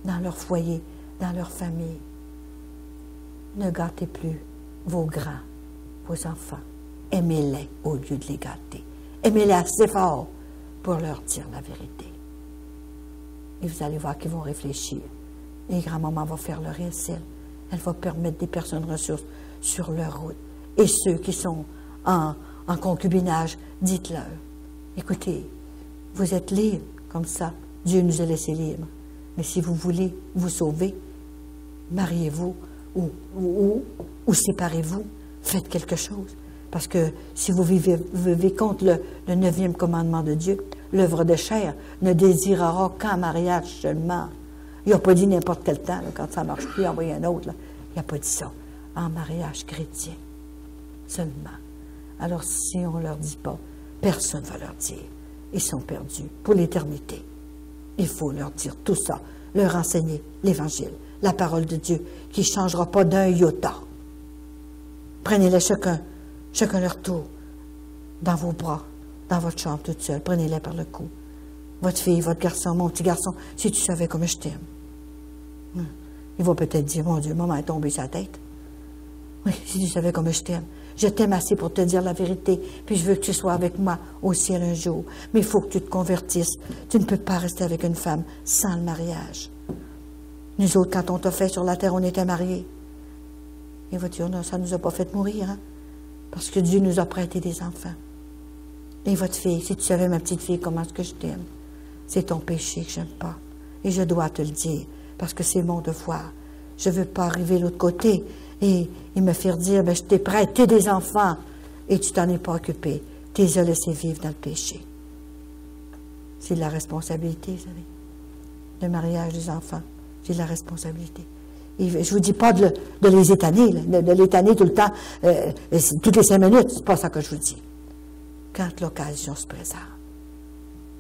dans leur foyer, dans leur famille. Ne gâtez plus vos grands, vos enfants. Aimez-les au lieu de les gâter. Aimez-les assez fort pour leur dire la vérité. Et vous allez voir qu'ils vont réfléchir. Et grand-maman va faire leur essai. Elle va permettre des personnes ressources sur leur route. Et ceux qui sont en concubinage, dites-leur, écoutez, vous êtes libres comme ça. Dieu nous a laissés libres. Mais si vous voulez vous sauver, mariez-vous ou séparez-vous, faites quelque chose. Parce que si vous vivez contre le 9e commandement de Dieu, l'œuvre de chair ne désirera qu'en mariage seulement. Il n'a pas dit n'importe quel temps, là, quand ça ne marche plus, envoyez un autre. Là. Il n'a pas dit ça. En mariage chrétien seulement. Alors si on ne leur dit pas, personne ne va leur dire. Ils sont perdus pour l'éternité. Il faut leur dire tout ça, leur enseigner l'Évangile, la parole de Dieu, qui ne changera pas d'un iota. Prenez-les chacun leur tour, dans vos bras, dans votre chambre toute seule. Prenez-les par le cou. Votre fille, votre garçon, mon petit garçon, si tu savais comme je t'aime. Il va peut-être dire, mon Dieu, maman est tombée sur la tête. Oui, si tu savais comme je t'aime. Je t'aime assez pour te dire la vérité, puis je veux que tu sois avec moi au ciel un jour. Mais il faut que tu te convertisses. Tu ne peux pas rester avec une femme sans le mariage. Nous autres, quand on t'a fait sur la terre, on était mariés. Il va dire, non, ça ne nous a pas fait mourir, hein? Parce que Dieu nous a prêté des enfants. Et votre fille, si tu savais, ma petite fille, comment est-ce que je t'aime, c'est ton péché que je n'aime pas. Et je dois te le dire, parce que c'est mon devoir. Je ne veux pas arriver de l'autre côté et me faire dire, ben, je t'ai prêté des enfants et tu t'en es pas occupé. Tu les as laissés vivre dans le péché. C'est de la responsabilité, vous savez. Le mariage des enfants, c'est de la responsabilité. Et je ne vous dis pas de les étaner, de l'étaner tout le temps, toutes les 5 minutes, c'est pas ça que je vous dis. Quand l'occasion se présente,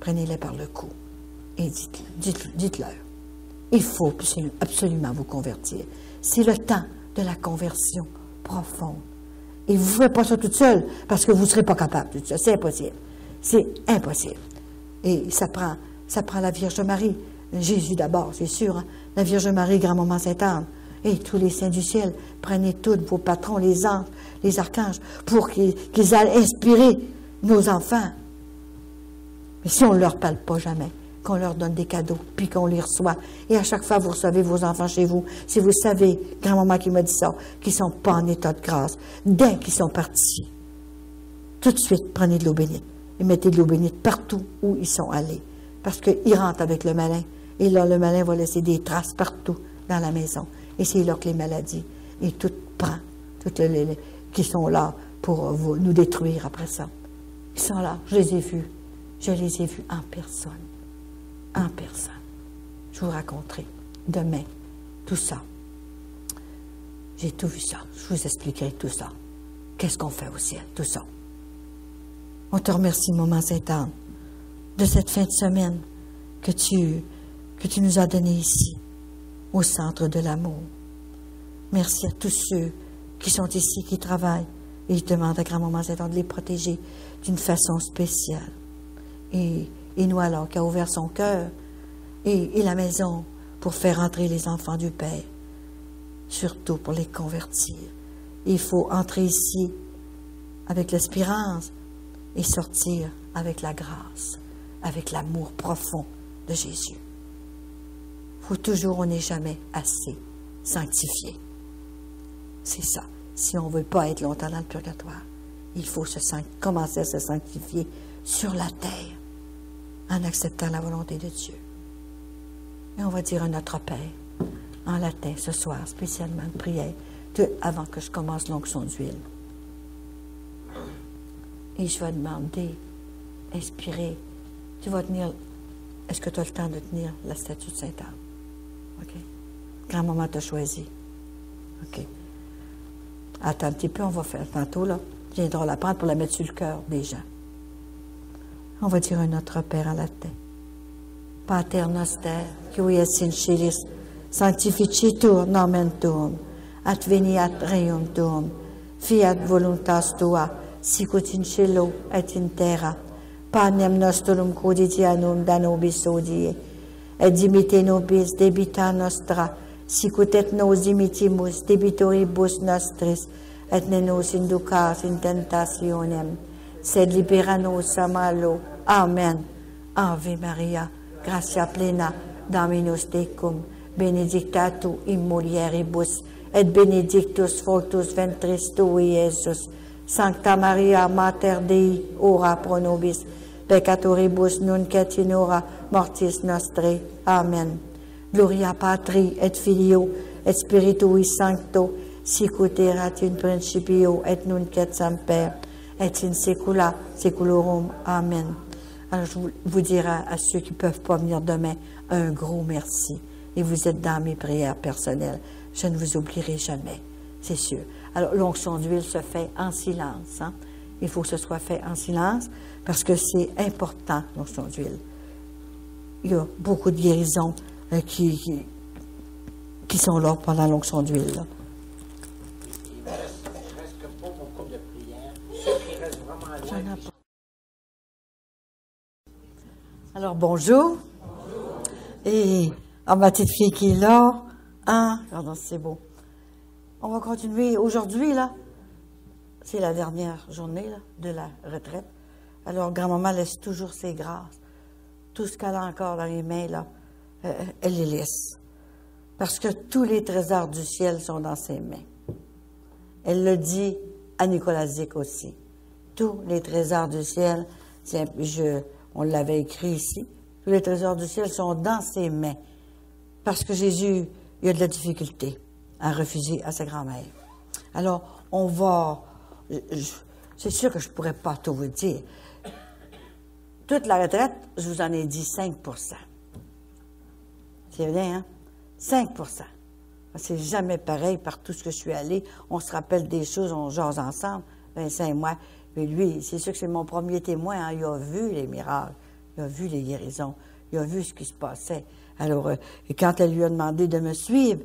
prenez-les par le cou et dites-leur. Il faut absolument vous convertir. C'est le temps de la conversion profonde. Et vous ne ferez pas ça toute seule, parce que vous ne serez pas capable de ça. C'est impossible. C'est impossible. Et ça prend Ça prend la Vierge Marie. Jésus d'abord, c'est sûr. Hein? La Vierge Marie, grand-maman Sainte-Anne. Et tous les saints du ciel, prenez tous vos patrons, les anges, les archanges, pour qu'ils aillent inspirer nos enfants. Mais si on ne leur parle pas jamais, qu'on leur donne des cadeaux, puis qu'on les reçoit, et à chaque fois vous recevez vos enfants chez vous, si vous savez, grand-maman qui m'a dit ça, qu'ils ne sont pas en état de grâce, dès qu'ils sont partis, tout de suite, prenez de l'eau bénite et mettez de l'eau bénite partout où ils sont allés. Parce qu'ils rentrent avec le malin. Et là, le malin va laisser des traces partout dans la maison. Et c'est là que les maladies et tout prend, toutes les qui sont là pour nous détruire après ça. Ils sont là, je les ai vus. Je les ai vus en personne. En personne. Je vous raconterai demain tout ça. J'ai tout vu ça. Je vous expliquerai tout ça. Qu'est-ce qu'on fait au ciel, tout ça. On te remercie, Maman Sainte-Anne, de cette fin de semaine que tu nous as donnée ici, au centre de l'amour. Merci à tous ceux qui sont ici, qui travaillent. Et je demande à grand-maman Sainte-Anne de les protéger d'une façon spéciale. Et nous alors, qui a ouvert son cœur et la maison pour faire entrer les enfants du Père, surtout pour les convertir. Il faut entrer ici avec l'espérance et sortir avec la grâce, avec l'amour profond de Jésus. Il faut toujours, on n'est jamais assez sanctifié. C'est ça. Si on ne veut pas être longtemps dans le purgatoire, il faut commencer à se sanctifier sur la terre en acceptant la volonté de Dieu. Et on va dire à notre Père en latin ce soir, spécialement une prière, avant que je commence l'onction d'huile. Et je vais demander, inspirer, tu vas tenir, est-ce que tu as le temps de tenir la statue de Sainte-Anne? OK? Grand-maman t'a choisi. OK. Attends un petit peu, on va faire tantôt, là. Tu viendras la prendre pour la mettre sur le cœur des gens. On va dire un Notre Père en latin. Pater noster, qui es in cilis, sanctificitur nomen tuum, adveniat regnum tuum, fiat voluntas tua, sicut in cielo et in terra. Panem nostrum quotidianum da nobis hodie, et dimitte nobis debita nostra, sicut et nos dimittimus debitoribus nostris, et ne nos inducas in tentationem, sed libera nos a malo. Amen. Ave Maria, gratia plena, Dominus tecum, benedicta tu in mulieribus, et benedictus fructus ventris tui, Iesus. Sancta Maria, Mater Dei, ora pro nobis, peccatoribus nunc et in hora mortis nostrae. Amen. Gloria Patri et Filio et Spiritui Sancto, sicut erat in principio et nunc et semper, et in saecula saeculorum. Amen. Alors, je vous dirai à ceux qui ne peuvent pas venir demain, un gros merci. Et vous êtes dans mes prières personnelles. Je ne vous oublierai jamais, c'est sûr. Alors, l'onction d'huile se fait en silence. Hein? Il faut que ce soit fait en silence parce que c'est important, l'onction d'huile. Il y a beaucoup de guérisons qui sont là pendant l'onction d'huile. Il ne reste pas beaucoup de prières. Ceux qui restent vraiment loin. Alors, bonjour. Et ma petite fille qui est là. Hein? Regardez, c'est beau. On va continuer. Aujourd'hui, là, c'est la dernière journée là, de la retraite. Alors, grand-maman laisse toujours ses grâces. Tout ce qu'elle a encore dans les mains, là, elle les laisse. Parce que tous les trésors du ciel sont dans ses mains. Elle le dit à Nicolas Zic aussi. Tous les trésors du ciel, on l'avait écrit ici, tous les trésors du ciel sont dans ses mains. Parce que Jésus, il a de la difficulté à refuser à sa grand-mère. Alors, on va... c'est sûr que je ne pourrais pas tout vous dire. Toute la retraite, je vous en ai dit 5 %. C'est bien, hein? 5 %. C'est jamais pareil par tout ce que je suis allée. On se rappelle des choses, on jase ensemble. Vincent et moi. Mais lui, c'est sûr que c'est mon premier témoin. Hein? Il a vu les miracles. Il a vu les guérisons. Il a vu ce qui se passait. Alors, quand elle lui a demandé de me suivre,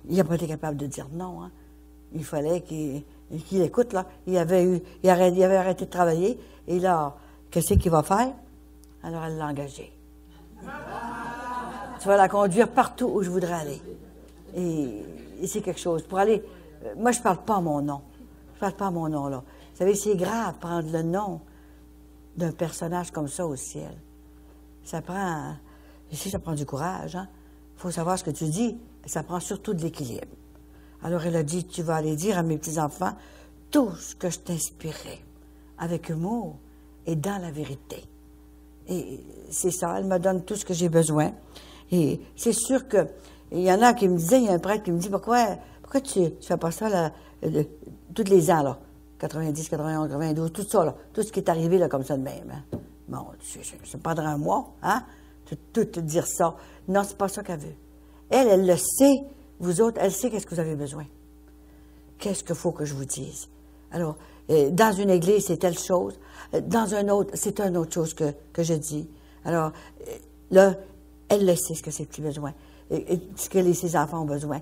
il n'a pas été capable de dire non. Hein? Il fallait qu'il écoute, là. Il avait arrêté de travailler. Et là, qu'est-ce qu'il va faire? Alors, elle l'a engagé. Tu vas la conduire partout où je voudrais aller. Et c'est quelque chose. Pour aller... moi, je ne parle pas à mon nom. Je ne parle pas à mon nom, là. Vous savez, c'est grave prendre le nom d'un personnage comme ça au ciel. Ça prend... Ici, ça prend du courage, hein. Il faut savoir ce que tu dis. Ça prend surtout de l'équilibre. Alors, elle a dit, tu vas aller dire à mes petits-enfants tout ce que je t'inspirerai, avec humour et dans la vérité. Et c'est ça, elle me donne tout ce que j'ai besoin. Et c'est sûr que il y en a qui me disaient, il y a un prêtre qui me dit, pourquoi tu fais pas ça là, tous les ans, là, 90, 91, 92, tout ça, là, tout ce qui est arrivé là, comme ça de même. Hein. Bon, ça me prendra un mois, hein, tout te dire ça. Non, c'est pas ça qu'elle veut. Elle le sait, vous autres, elle sait qu'est-ce que vous avez besoin. Qu'est-ce qu'il faut que je vous dise? Alors, dans une église, c'est telle chose. Dans un autre, c'est une autre chose que je dis. Alors, là, elle le sait ce que ses petits besoins, et ce que ses enfants ont besoin.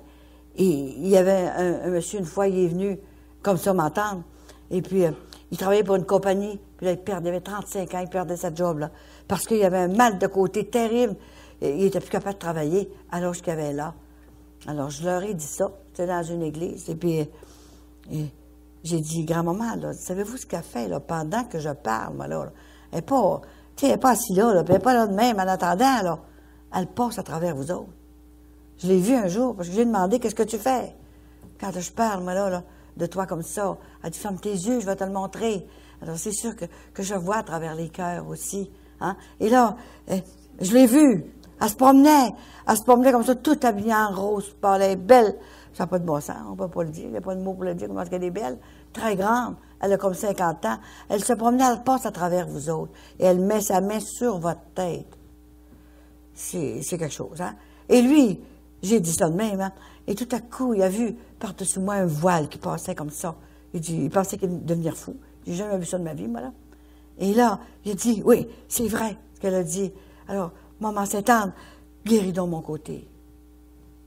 Et il y avait un monsieur, une fois, il est venu comme ça m'entendre, et puis il travaillait pour une compagnie, puis là, il avait 35 ans, il perdait sa job, là, parce qu'il y avait un mal de côté terrible, et il était plus capable de travailler, alors qu'il avait là. Alors, je leur ai dit ça, c'était dans une église, et puis j'ai dit, grand-maman, là, savez-vous ce qu'elle fait, là, pendant que je parle, moi, là? Elle n'est pas, tu sais, elle n'est pas assise là, puis elle n'est pas là de même, en attendant, là. Elle passe à travers vous autres. Je l'ai vu un jour, parce que j'ai demandé, qu'est-ce que tu fais? Quand je parle, moi, là, de toi comme ça, elle dit, ferme tes yeux, je vais te le montrer. Alors, c'est sûr que je vois à travers les cœurs aussi, hein. Et là, je l'ai vue. Elle se promenait comme ça, toute habillée en rose, elle est belle. Ça n'a pas de bon sens, on ne peut pas le dire, il n'y a pas de mots pour le dire, comment est-ce qu'elle est belle. Très grande, elle a comme 50 ans. Elle se promenait, elle passe à travers vous autres, et elle met sa main sur votre tête. C'est quelque chose, hein. Et lui, j'ai dit ça de même, hein. Et tout à coup, il a vu par-dessus moi un voile qui passait comme ça. Il pensait qu'il allait devenir fou. J'ai jamais vu ça de ma vie, moi, là. Et là, il a dit, oui, c'est vrai, ce qu'elle a dit. Alors, maman Sainte-Anne, guéris donc mon côté.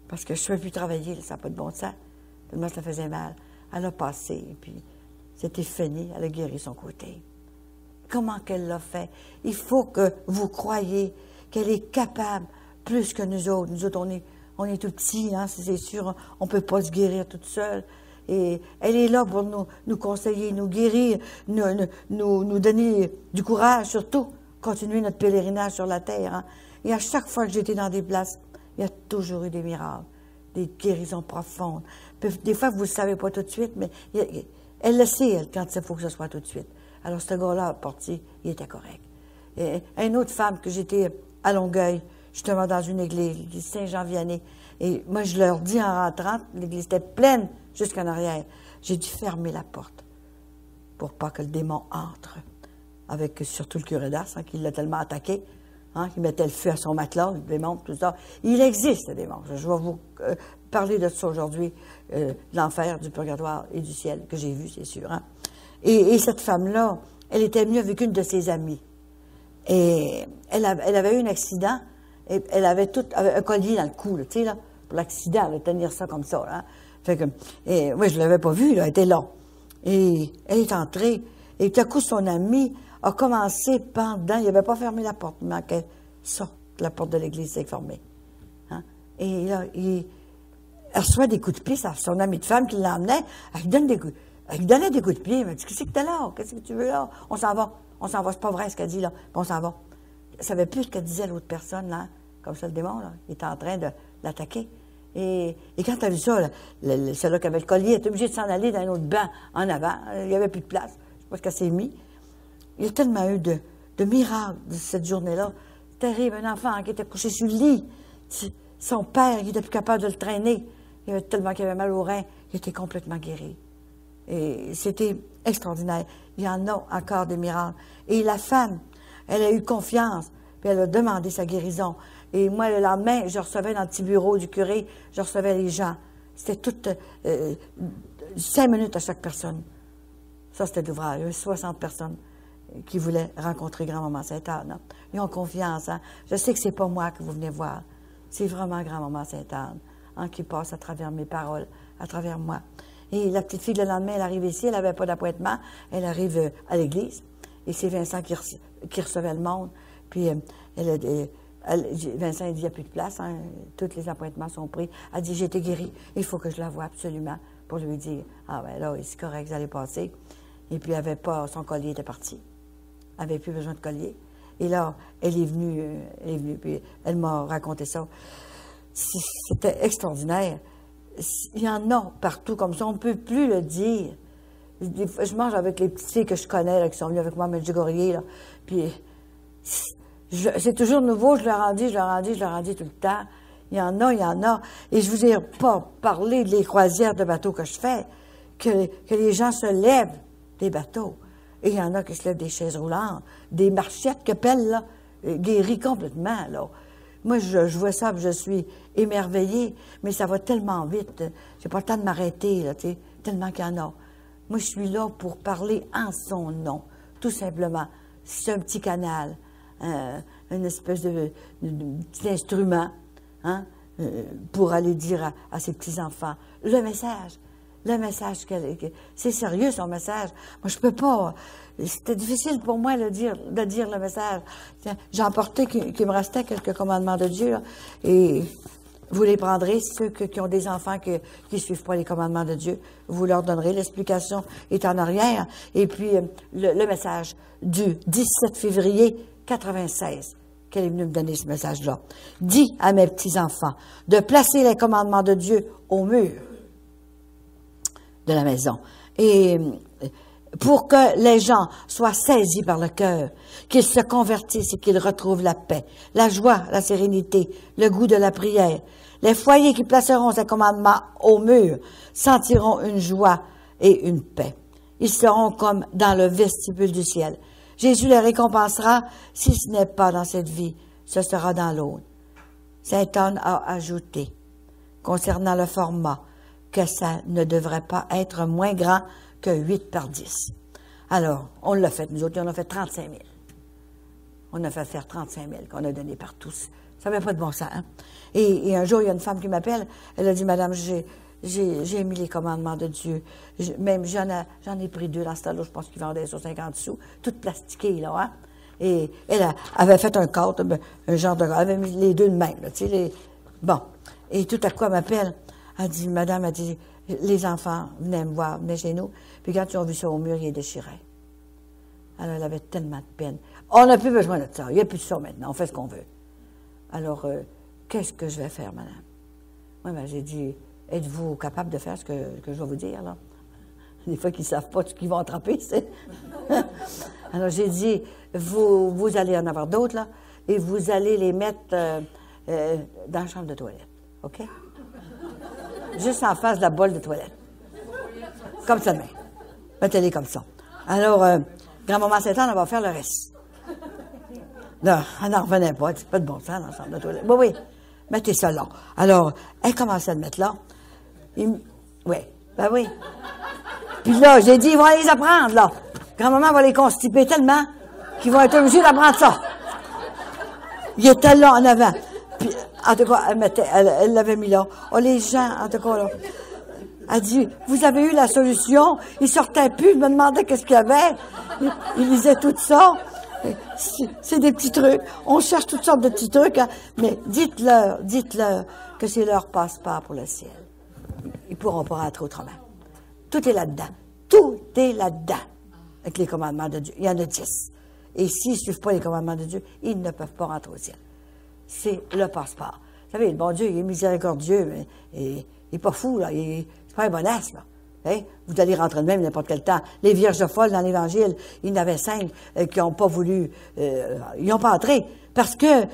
Parce que je ne peux plus travailler, là, ça n'a pas de bon sens. Tellement ça faisait mal. Elle a passé, et puis c'était fini, elle a guéri son côté. Comment qu'elle l'a fait? Il faut que vous croyiez qu'elle est capable, plus que nous autres. Nous autres, on est tout petits, hein, c'est sûr, on ne peut pas se guérir toute seule. Et elle est là pour nous conseiller, nous guérir, nous donner du courage, surtout, continuer notre pèlerinage sur la terre. Hein. Et à chaque fois que j'étais dans des places, il y a toujours eu des miracles, des guérisons profondes. Des fois, vous ne le savez pas tout de suite, mais elle le sait, elle, quand il faut que ce soit tout de suite. Alors, ce gars-là, Portier, il était correct. Et une autre femme que j'étais à Longueuil, justement dans une église, l'église Saint-Jean-Vianney, et moi, je leur dis en rentrant, l'église était pleine jusqu'en arrière. J'ai dû fermer la porte pour pas que le démon entre, avec surtout le curé d'Ars, hein, qui l'a tellement attaqué. Hein, qui mettait le feu à son matelas, le démon, tout ça. Il existe, le démon. Je vais vous parler de ça aujourd'hui, de l'enfer, du purgatoire et du ciel, que j'ai vu, c'est sûr. Hein. Et cette femme-là, elle était venue avec une de ses amies. Et elle avait eu un accident, et elle avait un collier dans le cou, tu sais, là, pour l'accident, de tenir ça comme ça. Hein. Fait que, et moi, je ne l'avais pas vue, là, elle était là. Et elle est entrée, et tout à coup, son amie a commencé pendant, il n'avait pas fermé la porte, il manquait ça, la porte de l'église s'est fermée. Hein? Et là, elle reçoit des coups de pied, son amie de femme qui l'emmenait, elle lui donnait des coups de pied, elle m'a dit, qu'est-ce que t'as là? Qu'est-ce que tu veux là? On s'en va, c'est pas vrai ce qu'elle dit là, on s'en va. Elle ne savait plus ce qu'elle disait l'autre personne, là, comme ça le démon, là, il était en train de l'attaquer. Et quand elle a vu ça, celui-là qui avait le collier, elle était obligée de s'en aller dans un autre banc en avant, il n'y avait plus de place, je sais pas ce qu'elle s'est mis. Il y a tellement eu de miracles de cette journée-là. Terrible, un enfant qui était couché sur le lit. Son père, il n'était plus capable de le traîner. Il avait tellement qu'il avait mal au rein, il était complètement guéri. Et c'était extraordinaire. Il y en a encore des miracles. Et la femme, elle a eu confiance, puis elle a demandé sa guérison. Et moi, le lendemain, je recevais dans le petit bureau du curé, je recevais les gens. C'était toutes 5 minutes à chaque personne. Ça, c'était l'ouvrage. Il y avait 60 personnes qui voulaient rencontrer grand-maman Sainte-Anne. Ils ont confiance. Hein? Je sais que c'est pas moi que vous venez voir. C'est vraiment grand-maman Sainte-Anne hein, qui passe à travers mes paroles, à travers moi. Et la petite fille, le lendemain, elle arrive ici, elle n'avait pas d'appointement. Elle arrive à l'église. Et c'est Vincent qui recevait le monde. Puis, elle Vincent, il dit, il n'y a plus de place, hein, tous les appointements sont pris. Elle dit, j'ai été guérie, il faut que je la voie absolument pour lui dire, ah ben là, c'est correct, vous allez passer. Et puis, elle n'avait pas, son collier était parti. Elle n'avait plus besoin de collier. Et là, elle est venue, puis elle m'a raconté ça. C'était extraordinaire. Il y en a partout comme ça, on ne peut plus le dire. Je mange avec les petites filles que je connais, là, qui sont venues avec moi à Medjugorje, là, puis c'est toujours nouveau, je leur en dis tout le temps. Il y en a. Et je vous ai pas parlé des croisières de bateaux que je fais, que les gens se lèvent des bateaux. Et il y en a qui se lèvent des chaises roulantes, des marchettes que pellent, là, guéries complètement, là. Moi, je vois ça, puis je suis émerveillée, mais ça va tellement vite. J'ai pas le temps de m'arrêter, là, tu sais, tellement qu'il y en a. Moi, je suis là pour parler en son nom, tout simplement. C'est un petit canal, une espèce de petit instrument, hein, pour aller dire à ses petits-enfants le message. Le message, c'est sérieux son message. Moi, je peux pas. C'était difficile pour moi de dire le message. J'ai emporté qu'il me restait quelques commandements de Dieu, là, et vous les prendrez, ceux qui ont des enfants qui ne suivent pas les commandements de Dieu, vous leur donnerez. L'explication est en arrière. Et puis, le message du 17 février 96, qu'elle est venue me donner ce message-là. Dis à mes petits-enfants de placer les commandements de Dieu au mur de la maison. Et pour que les gens soient saisis par le cœur, qu'ils se convertissent et qu'ils retrouvent la paix, la joie, la sérénité, le goût de la prière. Les foyers qui placeront ces commandements au mur sentiront une joie et une paix. Ils seront comme dans le vestibule du ciel. Jésus les récompensera, si ce n'est pas dans cette vie, ce sera dans l'autre. Saint Anne a ajouté, concernant le format, que ça ne devrait pas être moins grand que 8 par 10. Alors, on l'a fait, nous autres, on a fait 35 000. On a fait faire 35 000 qu'on a donné par tous. Ça n'avait pas de bon sens, hein? Et un jour, il y a une femme qui m'appelle, elle a dit, Madame, j'ai mis les commandements de Dieu. Même j'en ai pris 2 dans ce temps-là, je pense qu'ils vendaient sur 50 sous, toutes plastiquées, là, hein? Et elle avait fait un cadre, un genre de... Elle avait mis les 2 de même, là, tu sais, bon. Et tout à coup, elle m'appelle. Elle dit, Madame, elle dit, les enfants venaient me voir, venaient chez nous, puis quand ils ont vu ça au mur, ils déchiraient. Alors, elle avait tellement de peine. On n'a plus besoin de ça. Il n'y a plus de ça maintenant. On fait ce qu'on veut. Alors, qu'est-ce que je vais faire, Madame? Moi, ben, j'ai dit, êtes-vous capable de faire ce que je vais vous dire, là? Des fois qu'ils ne savent pas ce qu'ils vont attraper, c'est. Alors, j'ai dit, vous allez en avoir d'autres, là, et vous allez les mettre dans la chambre de toilette. OK? Juste en face de la bolle de toilette. Comme ça de même. Mettez-les comme ça. Alors, grand-maman Saint-Anne, on va faire le reste. Non, elle n'en revenait pas. C'est pas de bon sens dans la chambre de toilette. Oui, mettez ça là. Alors, elle commençait à le mettre là. Oui, ben oui. Puis là, j'ai dit, ils vont aller les apprendre, là. Grand-maman va les constiper tellement qu'ils vont être obligés d'apprendre ça. Il était là en avant. Puis, en tout cas, elle l'avait mis là. Oh, les gens, en tout cas, là. Elle dit, vous avez eu la solution. Ils sortaient plus, ils me demandaient qu'est-ce qu'il y avait. Ils lisaient tout ça. C'est des petits trucs. On cherche toutes sortes de petits trucs, hein. Mais dites-leur que c'est leur passeport pour le ciel. Ils pourront pas rentrer autrement. Tout est là-dedans. Tout est là-dedans. Avec les commandements de Dieu. Il y en a 10. Et s'ils ne suivent pas les commandements de Dieu, ils ne peuvent pas rentrer au ciel. C'est le passeport. Vous savez, le bon Dieu, il est miséricordieux, mais il n'est pas fou, là. C'est pas un bonasse, là. Hein? Vous allez rentrer de même n'importe quel temps. Les vierges folles dans l'Évangile, il y en avait 5 qui n'ont pas voulu... ils n'ont pas entré parce que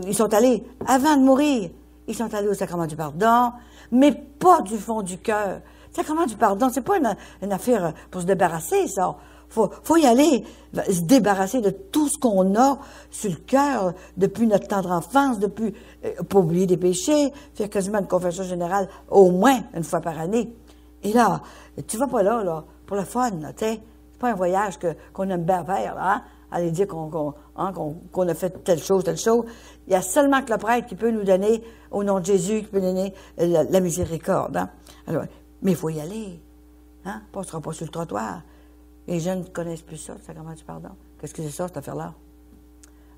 ils sont allés, avant de mourir, ils sont allés au sacrement du pardon, mais pas du fond du cœur. Le sacrement du pardon, c'est pas une affaire pour se débarrasser, ça. Faut y aller, se débarrasser de tout ce qu'on a sur le cœur depuis notre tendre enfance, depuis, pas oublier des péchés, faire quasiment une confession générale au moins une fois par année. Et là, tu vas pas là, pour le fun, là, tu sais. C'est pas un voyage qu'on aime bien faire, là, hein? Aller dire qu'on a fait telle chose. Il y a seulement que le prêtre qui peut nous donner, au nom de Jésus, qui peut donner la miséricorde, hein? Alors, mais il faut y aller, hein? On ne passera pas sur le trottoir. Les jeunes ne connaissent plus ça, le sacrement du pardon. Qu'est-ce que c'est ça, cette affaire-là?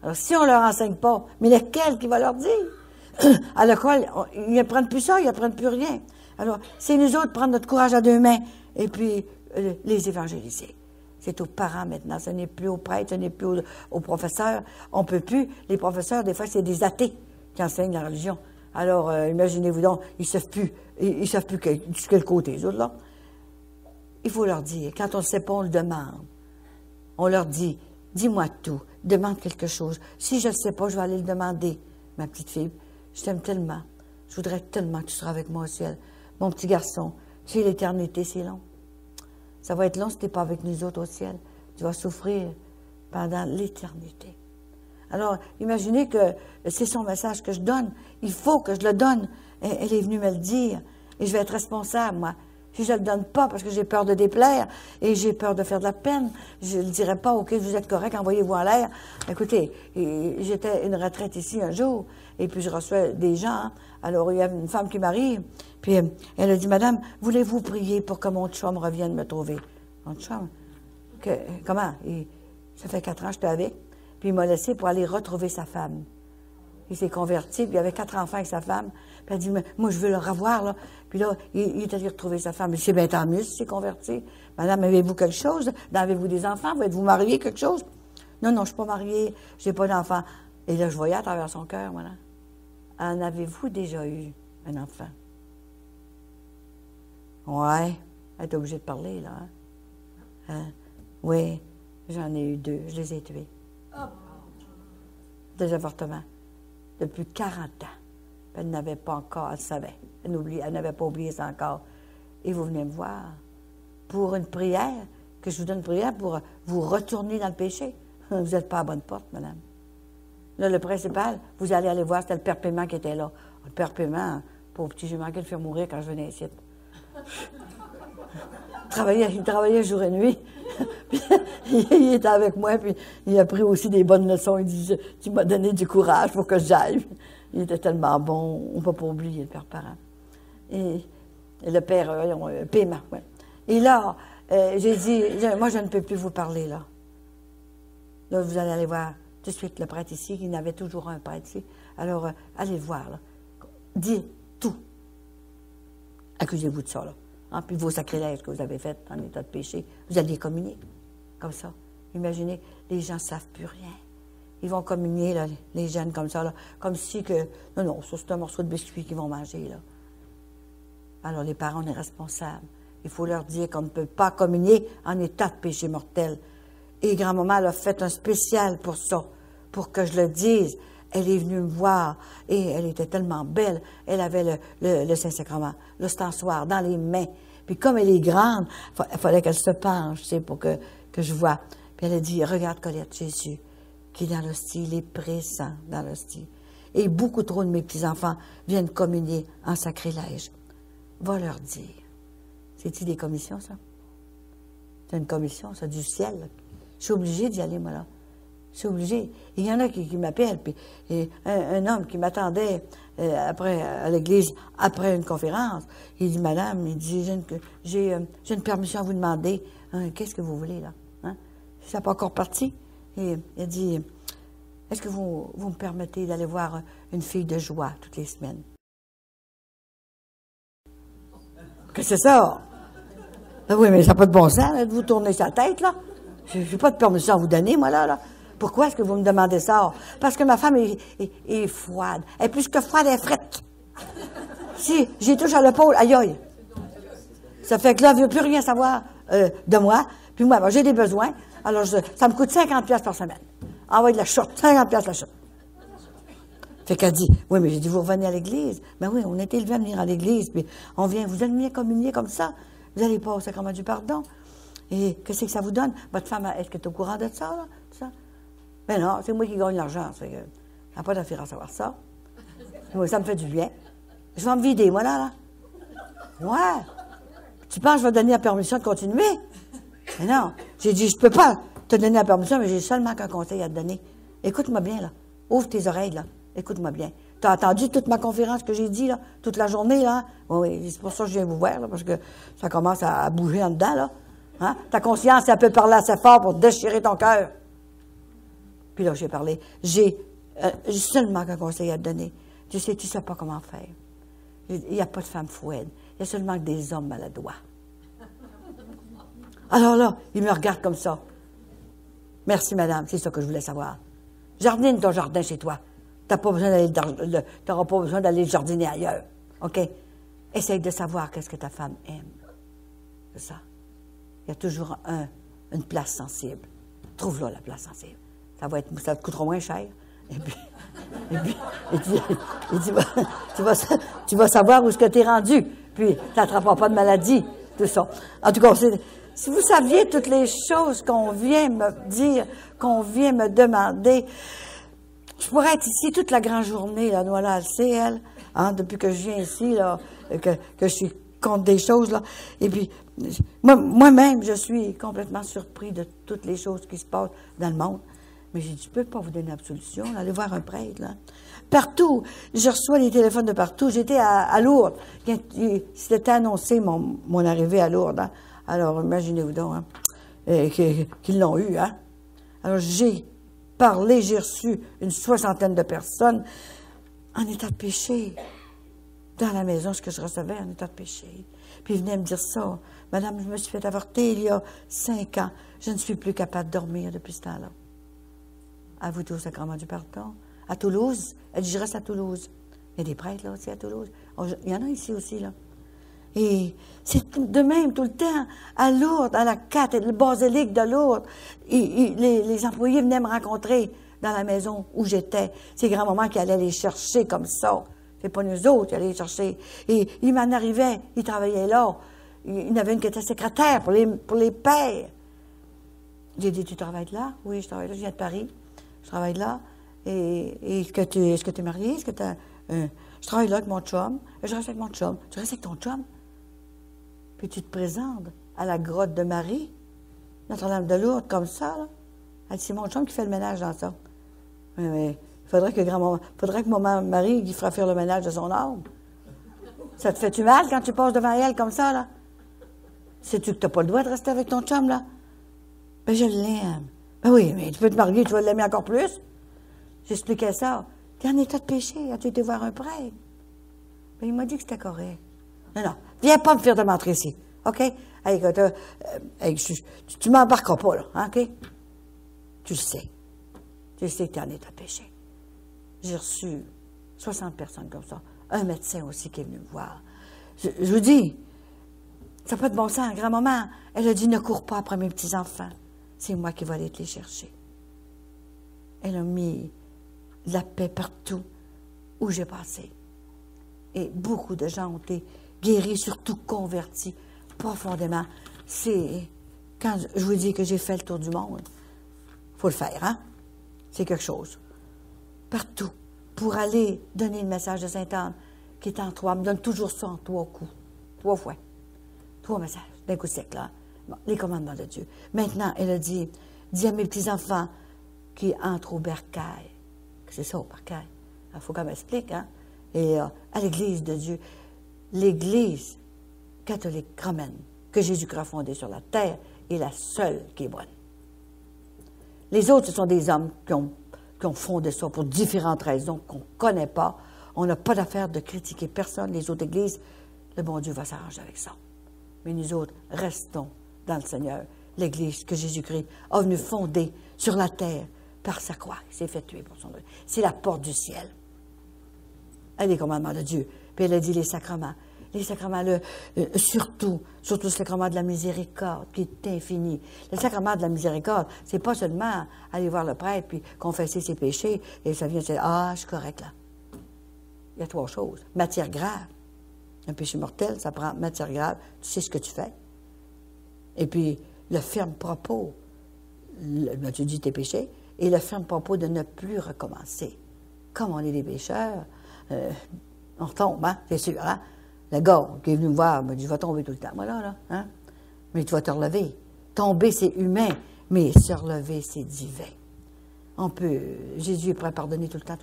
Alors, si on ne leur enseigne pas, mais lequel qui va leur dire? À l'école, ils n'apprennent plus ça, ils n'apprennent plus rien. Alors, c'est nous autres prendre notre courage à deux mains et puis les évangéliser. C'est aux parents maintenant, ce n'est plus aux prêtres, ce n'est plus aux professeurs. On ne peut plus. Les professeurs, des fois, c'est des athées qui enseignent la religion. Alors, imaginez-vous donc, ils ne savent plus, quel côté, les autres, là. Il faut leur dire, quand on ne sait pas, on le demande. On leur dit, dis-moi tout, demande quelque chose. Si je ne le sais pas, je vais aller le demander. Ma petite fille, je t'aime tellement. Je voudrais tellement que tu seras avec moi au ciel. Mon petit garçon, tu sais, l'éternité, c'est long. Ça va être long si tu n'es pas avec nous autres au ciel. Tu vas souffrir pendant l'éternité. Alors, imaginez que c'est son message que je donne. Il faut que je le donne. Elle est venue me le dire. Et je vais être responsable, moi. Si je ne le donne pas parce que j'ai peur de déplaire et j'ai peur de faire de la peine, je ne le dirai pas, OK, vous êtes correct, envoyez-vous en l'air. Écoutez, j'étais à une retraite ici un jour, et puis je reçois des gens. Alors, il y a une femme qui m'arrive, puis elle a dit, Madame, voulez-vous prier pour que mon chum revienne me trouver? Mon chum? Comment? Ça fait 4 ans que j'étais avec, puis il m'a laissé pour aller retrouver sa femme. Il s'est converti, puis il avait 4 enfants avec sa femme. Puis elle dit, moi, je veux le revoir, là. Puis là, il est allé retrouver sa femme. Il dit, bien, tant mieux s'il s'est converti. Madame, avez-vous quelque chose? Avez-vous des enfants? Êtes-vous mariée, quelque chose? Non, je ne suis pas mariée, je n'ai pas d'enfant. Et là, je voyais à travers son cœur, voilà. En avez-vous déjà eu un enfant? Ouais. Elle est obligée de parler, là. Hein? Oui, j'en ai eu 2. Je les ai tués. Des avortements. Depuis 40 ans. Elle n'avait pas encore, elle savait. Elle n'avait pas oublié ça encore. Et vous venez me voir pour une prière, que je vous donne une prière pour vous retourner dans le péché. Vous n'êtes pas à la bonne porte, madame. Là, le principal, vous allez aller voir, c'était le père Paiement qui était là. Le père Paiement, pauvre petit, j'ai manqué de le faire mourir quand je venais ici. Il travaillait jour et nuit. Puis, il était avec moi, puis il a pris aussi des bonnes leçons. Il dit, tu m'as donné du courage pour que j'aille. Il était tellement bon, on ne peut pas oublier le père parent. Et le père Paiement, oui. Et là, j'ai dit, moi, je ne peux plus vous parler, là. Là, vous allez aller voir tout de suite le prêtre ici, il y en avait toujours un prêtre ici. Alors, allez le voir, là. Dites tout. Accusez-vous de ça, là. Hein? Puis vos sacrilèges que vous avez faits en état de péché, vous allez communier. Comme ça. Imaginez, les gens ne savent plus rien. Ils vont communier, là, les jeunes, comme ça, là. Comme si que... Non, ça, c'est un morceau de biscuit qu'ils vont manger, là. Alors, les parents, on est responsables. Il faut leur dire qu'on ne peut pas communier en état de péché mortel. Et grand-maman, elle a fait un spécial pour ça, pour que je le dise. Elle est venue me voir et elle était tellement belle. Elle avait le Saint-Sacrement, l'ostensoir, dans les mains. Puis comme elle est grande, il fallait qu'elle se penche, tu sais, pour que je vois. Puis elle a dit, regarde Colette, Jésus, qui est dans l'hostie, il est présent dans l'hostie. Et beaucoup trop de mes petits-enfants viennent communier en sacrilège. Va leur dire. C'est-tu des commissions, ça? C'est une commission, ça, du ciel, là. Je suis obligée d'y aller, moi, là. Je suis obligée. Il y en a qui m'appellent, puis un homme qui m'attendait après à l'église, après une conférence, il dit, Madame, il dit, j'ai une permission à vous demander. Hein, qu'est-ce que vous voulez, là? Hein? Ça n'a pas encore parti. Et il a dit, est-ce que vous me permettez d'aller voir une fille de joie toutes les semaines? Qu'est-ce que c'est ça? Ah oui, mais ça n'a pas de bon sens, là, de vous tourner sa tête, là. Je n'ai pas de permission à vous donner, moi, là. Pourquoi est-ce que vous me demandez ça? Parce que ma femme est froide. Elle est plus que froide, elle est frette. Si j'y touche à l'épaule, aïe aïe. Ça fait que là, elle ne veut plus rien savoir de moi. Puis moi, j'ai des besoins. Alors, ça me coûte 50$ par semaine. Envoyez de la shot, 50$ la shot. Fait qu'elle dit, oui, mais j'ai dit, vous revenez à l'église. Ben oui, on est élevés à venir à l'église, puis on vient, vous allez bien communier comme ça. Vous n'allez pas au sacrement du pardon. Et qu'est-ce que ça vous donne? Votre femme, est-ce qu'elle est au courant de ça, là? Ça? Ben non, c'est moi qui gagne l'argent. Ça n'a pas d'affaire à savoir ça. Moi, ça me fait du bien. Je vais me vider, moi, là. Ouais. Tu penses que je vais donner la permission de continuer? Mais non. J'ai dit, je ne peux pas te donner la permission, mais j'ai seulement qu'un conseil à te donner. Écoute-moi bien, là. Ouvre tes oreilles, là. Écoute-moi bien. Tu as entendu toute ma conférence que j'ai dit, là, toute la journée, là? Oui, c'est pour ça que je viens vous voir, là, parce que ça commence à bouger en dedans, là. Hein? Ta conscience, elle peut parler assez fort pour déchirer ton cœur. Puis là, j'ai parlé. J'ai seulement qu'un conseil à te donner. Tu sais pas comment faire. Il n'y a pas de femme fouette. Il y a seulement que des hommes maladroits. Alors là, il me regarde comme ça. Merci, madame, c'est ça que je voulais savoir. Jardine ton jardin chez toi. Tu n'auras pas besoin d'aller jardiner ailleurs. OK? Essaye de savoir qu'est-ce que ta femme aime. C'est ça. Il y a toujours une place sensible. Trouve-là la place sensible. Ça te coûtera moins cher. Et puis tu vas savoir où est-ce que tu es rendu. Puis, tu n'attraperas pas de maladie, tout ça. En tout cas, si vous saviez toutes les choses qu'on vient me dire, qu'on vient me demander, je pourrais être ici toute la grande journée, là, Noël, elle sait, elle, hein, depuis que je viens ici, là, que je suis contre des choses, là. Et puis, moi-même, je suis complètement surpris de toutes les choses qui se passent dans le monde. Mais j'ai dit, je ne peux pas vous donner absolution, là, allez voir un prêtre, là. Partout, je reçois des téléphones de partout. J'étais à Lourdes. C'était annoncé mon arrivée à Lourdes, hein. Alors, imaginez-vous donc, hein, qu'ils l'ont eu, hein. Alors, j'ai parlé, j'ai reçu une 60aine de personnes en état de péché. Dans la maison, ce que je recevais en état de péché. Puis ils venaient me dire ça. Madame, je me suis fait avorter il y a 5 ans. Je ne suis plus capable de dormir depuis ce temps-là. À vous au sacrement du pardon. À Toulouse. Elle dit, je reste à Toulouse. Il y a des prêtres là aussi à Toulouse. Il y en a ici aussi, là. Et c'est de même tout le temps. À Lourdes, à la le basilique de Lourdes, les employés venaient me rencontrer dans la maison où j'étais. C'est grand-maman qui allait les chercher comme ça. C'est pas nous autres qui allaient les chercher. Et il m'en arrivait, il travaillait là. Il y en avait une qui était secrétaire pour les pères. J'ai dit, tu travailles là? Oui, je travaille là, je viens de Paris. Je travaille là. Et est-ce que tu es marié? Est-ce que tu as je travaille là avec mon chum. Je reste avec mon chum. Tu restes avec ton chum? Puis tu te présentes à la grotte de Marie, Notre-Dame de Lourdes, comme ça, là. Elle dit, c'est mon chum qui fait le ménage dans ça. Mais il faudrait que mon mari il fera faire le ménage de son âme. Ça te fait-tu mal quand tu passes devant elle comme ça, là? Sais-tu que tu n'as pas le droit de rester avec ton chum, là? Ben, je l'aime. Ben oui, mais tu peux te marier, tu vas l'aimer encore plus. J'expliquais ça. Tu es en état de péché, as-tu été voir un prêtre? Ben, il m'a dit que c'était correct. Non, viens pas me faire de m'entrer ici, OK? Hey, tu m'embarqueras pas, là, hein, OK? Tu le sais. Tu sais que tu es en état de péché. J'ai reçu 60 personnes comme ça. Un médecin aussi qui est venu me voir. Je vous dis, ça n'a pas de bon sens. Grand-maman, elle a dit, ne cours pas après mes petits-enfants. C'est moi qui vais aller te les chercher. Elle a mis la paix partout où j'ai passé. Et beaucoup de gens ont été guéris, surtout convertis profondément. C'est quand je vous dis que j'ai fait le tour du monde, il faut le faire, hein? C'est quelque chose. Partout. Pour aller donner le message de Sainte-Anne, qui est en 3, elle me donne toujours ça en 3 coups. 3 fois. 3 messages, d'un coup sec, là. Bon, les commandements de Dieu. Maintenant, elle a dit, dis à mes petits-enfants qui entrent au bercail. C'est ça, au bercail. Il faut qu'on m'explique, hein? Et à l'Église de Dieu. L'Église catholique romaine que Jésus-Christ a fondée sur la terre est la seule qui est bonne. Les autres, ce sont des hommes qui ont fondé ça pour différentes raisons qu'on ne connaît pas. On n'a pas d'affaire de critiquer personne. Les autres églises, le bon Dieu va s'arranger avec ça. Mais nous autres, restons dans le Seigneur. L'Église que Jésus-Christ a venu fonder sur la terre par sa croix. Il s'est fait tuer pour son œuvre. C'est la porte du ciel. Elle est les commandements de Dieu. Puis elle a dit les sacrements. Les sacrements, surtout le sacrement de la miséricorde, qui est infini. Le sacrement de la miséricorde, c'est pas seulement aller voir le prêtre puis confesser ses péchés et ça vient dire, ah, je suis correct là. Il y a 3 choses. Matière grave. Un péché mortel, ça prend matière grave. Tu sais ce que tu fais. Et puis, le ferme propos. Tu dis tes péchés. Et le ferme propos de ne plus recommencer. Comme on est des pécheurs, on retombe, hein, c'est sûr, hein? Le gars qui est venu me voir m'a dit, je vais tomber tout le temps. Voilà, là, hein? Mais tu vas te relever. Tomber, c'est humain, mais se relever, c'est divin. Jésus est prêt à pardonner tout le temps.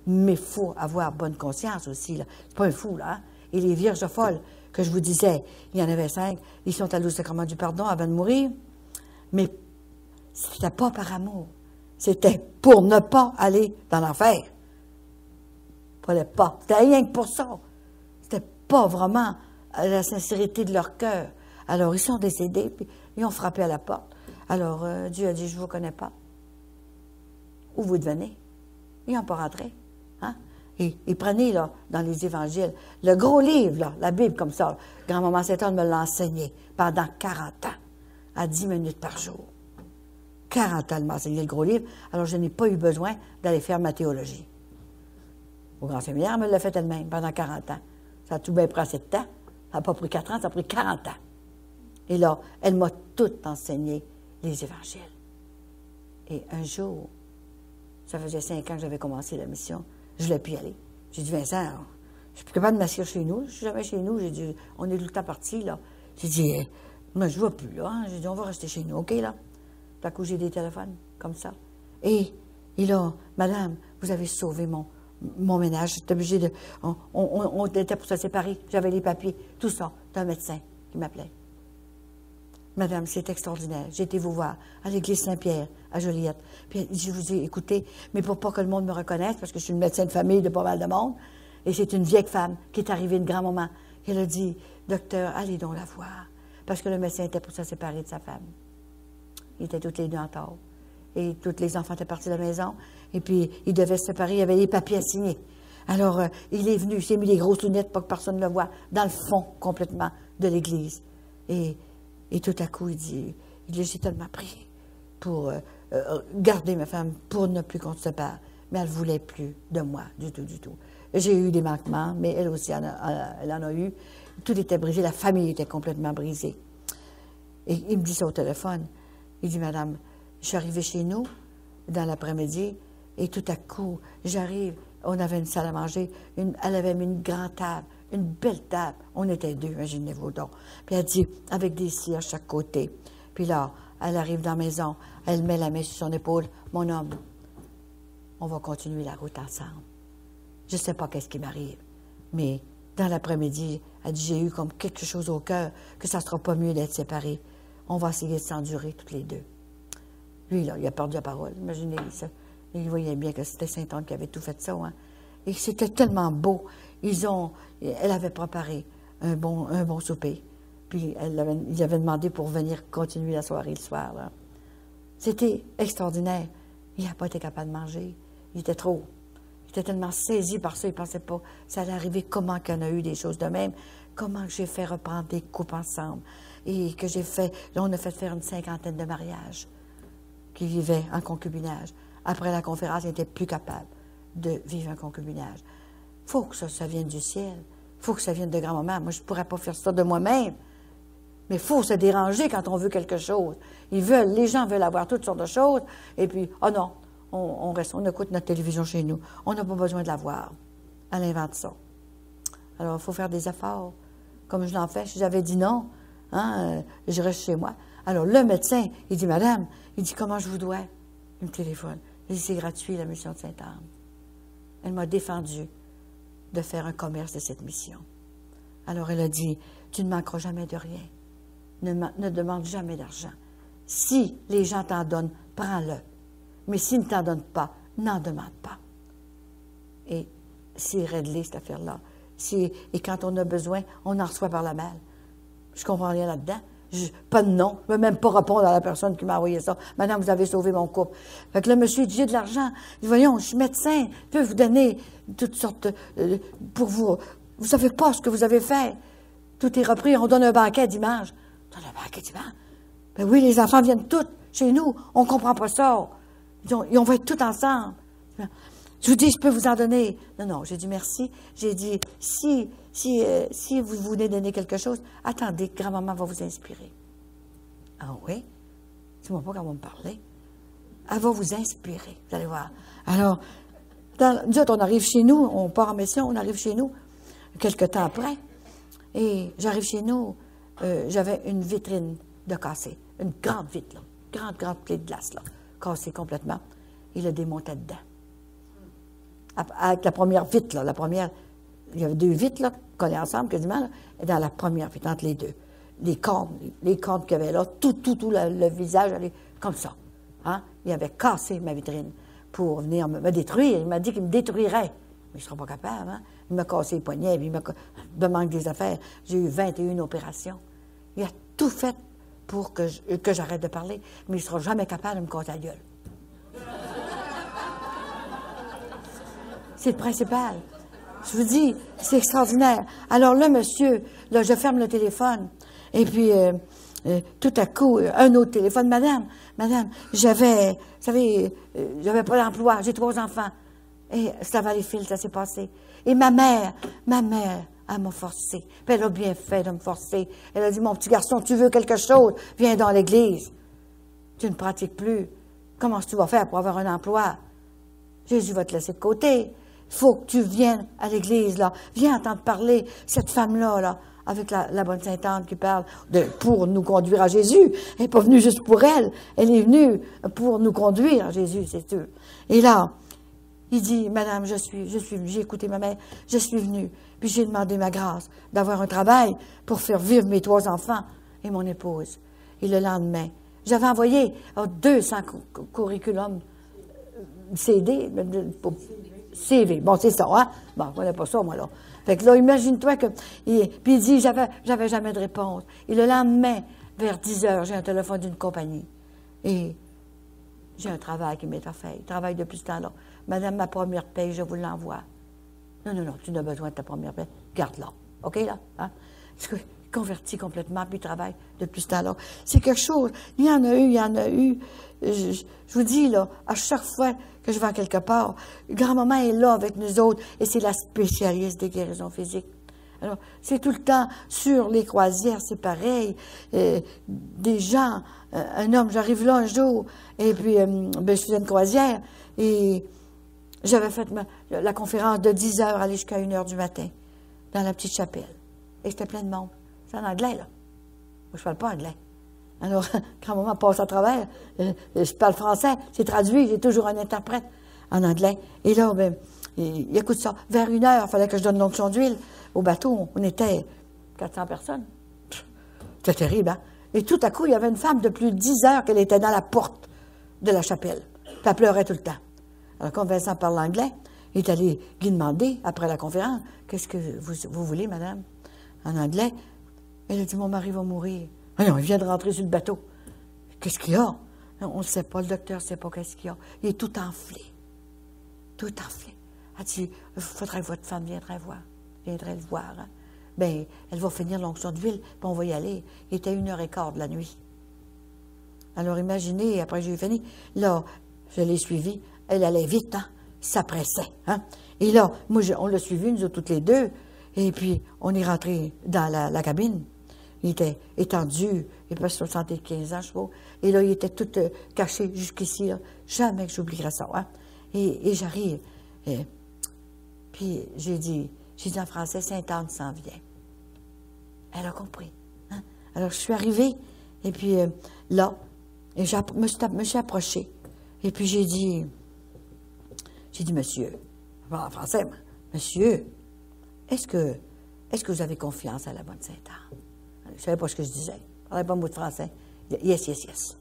Mais il faut avoir bonne conscience aussi, là. C'est pas un fou, là, hein? Et les vierges folles, que je vous disais, il y en avait 5, ils sont allés au sacrement du pardon avant de mourir, mais c'était pas par amour. c'était pour ne pas aller dans l'enfer. Fallait pas. C'était rien que pour ça. C'était pas vraiment la sincérité de leur cœur. Alors, ils sont décédés, puis ils ont frappé à la porte. Alors, Dieu a dit, je ne vous connais pas. Où vous devenez? Ils n'ont pas rentré. Hein? Et prenez, là, dans les évangiles, le gros livre, là, la Bible comme ça. Grand-maman Saint-Anne me l'a enseigné pendant 40 ans, à 10 minutes par jour. 40 ans, elle m'a enseigné le gros livre, alors je n'ai pas eu besoin d'aller faire ma théologie. Au grand séminaire, elle me l'a fait elle-même pendant 40 ans. Ça a tout bien pris assez de temps. Ça n'a pas pris 4 ans, ça a pris 40 ans. Et là, elle m'a tout enseigné, les évangiles. Et un jour, ça faisait 5 ans que j'avais commencé la mission, je voulais plus y aller. J'ai dit, Vincent, je suis plus capable de m'asseoir chez nous. Je suis jamais chez nous. J'ai dit, on est tout le temps partis, là. J'ai dit, moi, je ne vois plus, là. Hein. J'ai dit, on va rester chez nous, OK, là? Tout à coup, j'ai des téléphones, comme ça. Et là, madame, vous avez sauvé mon ménage. J'étais obligée de... On était pour se séparer. J'avais les papiers, tout ça. C'est un médecin qui m'appelait. Madame, c'est extraordinaire. J'ai été vous voir à l'église Saint-Pierre, à Joliette. Puis je vous ai écouté, mais pour pas que le monde me reconnaisse, parce que je suis une médecin de famille de pas mal de monde, et c'est une vieille femme qui est arrivée, une grand-maman. Elle a dit, docteur, allez donc la voir. Parce que le médecin était pour se séparer de sa femme. Ils étaient toutes les deux en tort. Et tous les enfants étaient partis de la maison. Et puis, ils devaient se séparer. Il y avait les papiers à signer. Alors, il est venu, il s'est mis des grosses lunettes pour que personne ne le voie, dans le fond, complètement, de l'église. Et tout à coup, il dit, j'ai tellement prié pour garder ma femme, pour ne plus qu'on se sépare. Mais elle ne voulait plus de moi, du tout, du tout. J'ai eu des manquements, mais elle aussi, elle en a eu. Tout était brisé, la famille était complètement brisée. Et il me dit ça au téléphone. Il dit, madame, je suis arrivée chez nous dans l'après-midi, et tout à coup, j'arrive, on avait une salle à manger, elle avait mis une grande table, une belle table. On était deux, imaginez-vous donc. Puis elle dit, avec des cires à chaque côté. Puis là, elle arrive dans la maison, elle met la main sur son épaule. Mon homme, on va continuer la route ensemble. Je ne sais pas qu'est-ce qui m'arrive, mais dans l'après-midi, elle dit, j'ai eu comme quelque chose au cœur, que ça ne sera pas mieux d'être séparés. On va essayer de s'endurer toutes les deux. Lui, là, il a perdu la parole. Imaginez ça. Il voyait bien que c'était Saint-Anne qui avait tout fait ça. Hein. Et c'était tellement beau. Elle avait préparé un bon souper. Puis ils avaient demandé pour venir continuer la soirée le soir. Là. C'était extraordinaire. Il n'a pas été capable de manger. Il était trop. Il était tellement saisi par ça, il ne pensait pas. Ça allait arriver, comment qu'on a eu des choses de même. Comment que j'ai fait reprendre des couples ensemble. Et que j'ai fait, là, on a fait faire une 50aine de mariages qui vivaient en concubinage. Après la conférence, ils n'étaient plus capables de vivre en concubinage. Il faut que ça vienne du ciel. Il faut que ça vienne de grand-maman. Moi, je ne pourrais pas faire ça de moi-même. Mais il faut se déranger quand on veut quelque chose. Les gens veulent avoir toutes sortes de choses. Et puis, oh non, on reste, on écoute notre télévision chez nous. On n'a pas besoin de la voir. Elle invente ça. Alors, il faut faire des efforts. Comme je l'en fais, si j'avais dit non, hein, je reste chez moi. Alors, le médecin, il dit, madame, il dit, comment je vous dois? Il me téléphone. Il dit, c'est gratuit, la mission de Sainte-Anne. Elle m'a défendu de faire un commerce de cette mission. Alors, elle a dit, tu ne manqueras jamais de rien. Ne demande jamais d'argent. Si les gens t'en donnent, prends-le. Mais s'ils ne t'en donnent pas, n'en demande pas. Et c'est réglé, cette affaire-là. Et quand on a besoin, on en reçoit par la malle. Je ne comprends rien là-dedans. Pas de nom. Je ne veux même pas répondre à la personne qui m'a envoyé ça. Madame, vous avez sauvé mon couple. Fait que le monsieur dit, j'ai de l'argent. Il dit, voyons, je suis médecin. Je peux vous donner toutes sortes pour vous. Vous ne savez pas ce que vous avez fait. Tout est repris. On donne un banquet dimanche. On donne un banquet dimanche. Ben oui, les enfants viennent tous chez nous. On ne comprend pas ça. On va être tous ensemble. Je vous dis, je peux vous en donner. Non, j'ai dit merci. J'ai dit, si vous voulez donner quelque chose, attendez, grand-maman va vous inspirer. Ah oui? Dis-moi pas comment me parler. Elle va vous inspirer, vous allez voir. Alors, nous autres, on arrive chez nous, on part en mission, on arrive chez nous, quelques temps après, et j'arrive chez nous, j'avais une vitrine de cassée, une grande vitre, là, grande clé de glace, là, cassée complètement. Il a démonté dedans. Avec la première vitre, là, il y avait deux vitres, là, collées ensemble quasiment, là, et dans la première vitre, entre les deux. Les cornes qu'il y avait là, tout le visage, allait comme ça. Hein? il avait cassé ma vitrine pour venir me détruire. Il m'a dit qu'il me détruirait. Mais je ne serais pas capable, hein? Il m'a cassé les poignets, puis il me manque des affaires. J'ai eu 21 opérations. Il a tout fait pour que j'arrête de parler, mais il ne sera jamais capable de me casser la gueule. C'est le principal. Je vous dis, c'est extraordinaire. Alors là, monsieur, là, je ferme le téléphone, et puis tout à coup, un autre téléphone. Madame, j'avais pas d'emploi, j'ai 3 enfants. Et ça va les fils, ça s'est passé. Et ma mère, elle m'a forcé. Puis elle a bien fait de me forcer. Elle a dit, mon petit garçon, tu veux quelque chose, viens dans l'église. Tu ne pratiques plus. Comment tu vas faire pour avoir un emploi? Jésus va te laisser de côté. Il faut que tu viennes à l'église, là. Viens entendre parler cette femme-là, là, avec la bonne Sainte-Anne qui parle pour nous conduire à Jésus. Elle n'est pas venue juste pour elle. Elle est venue pour nous conduire à Jésus, c'est sûr. Et là, il dit, madame, je suis venue, j'ai écouté ma mère, je suis venue, puis j'ai demandé ma grâce d'avoir un travail pour faire vivre mes 3 enfants et mon épouse. Et le lendemain, j'avais envoyé 200 curriculum CD, CV. Bon, c'est ça, hein? Bon, je connais pas ça, moi, là. Fait que là, imagine-toi que... Puis il dit, j'avais jamais de réponse. Et le lendemain, vers 10 heures, j'ai un téléphone d'une compagnie. Et j'ai un travail qui m'est offert. Il travaille depuis ce temps-là. Madame, ma première paye, je vous l'envoie. Non, tu n'as besoin de ta première paye. Garde-la. OK, là? Hein? Converti complètement, puis il travaille depuis ce temps-là. C'est quelque chose. Il y en a eu. Je vous dis, là, à chaque fois que je vais quelque part, grand-maman est là avec nous autres, et c'est la spécialiste des guérisons physiques. Alors, c'est tout le temps sur les croisières, c'est pareil. Des gens, un homme, j'arrive là un jour, et puis je faisais une croisière, et j'avais fait la conférence de 10 heures, aller jusqu'à 1 heure du matin, dans la petite chapelle. Et c'était plein de monde. C'est en anglais, là. Moi, je ne parle pas anglais. Alors, quand maman passe à travers, je parle français, c'est traduit, j'ai toujours un interprète en anglais. Et là, ben, il écoute ça. Vers 1 heure, il fallait que je donne l'onction d'huile. Au bateau, on était 400 personnes. C'était terrible, hein? Et tout à coup, il y avait une femme de plus de 10 heures qu'elle était dans la porte de la chapelle. Puis elle pleurait tout le temps. Alors, quand Vincent parle anglais, il est allé lui demander, après la conférence, « Qu'est-ce que vous voulez, madame? » En anglais. Elle a dit, « Mon mari va mourir. » Non, il vient de rentrer sur le bateau. Qu'est-ce qu'il y a? On ne sait pas, le docteur ne sait pas qu'est-ce qu'il y a. Il est tout enflé. Tout enflé. Elle dit, il faudrait que votre femme viendrait le voir. Hein? Bien, elle va finir l'onction d'huile, puis on va y aller. Il était 1h15 de la nuit. Alors imaginez, après j'ai fini, là, je l'ai suivie. Elle allait vite, hein? Ça pressait. Hein? Et là, moi, on l'a suivi, nous autres, toutes les deux. Et puis, on est rentré dans la cabine. Il était étendu, il avait 75 ans, je sais pas. Et là, il était tout caché jusqu'ici. Là. Jamais que j'oublierai ça. Hein? Et j'arrive. Puis j'ai dit en français, Sainte-Anne s'en vient. Elle a compris. Hein? Alors, je suis arrivée, et puis là, et je me suis approchée. Et puis j'ai dit, monsieur, en français, monsieur, est-ce que vous avez confiance à la bonne Sainte-Anne? Je ne savais pas ce que je disais. Je ne parlais pas un mot de français. Yes.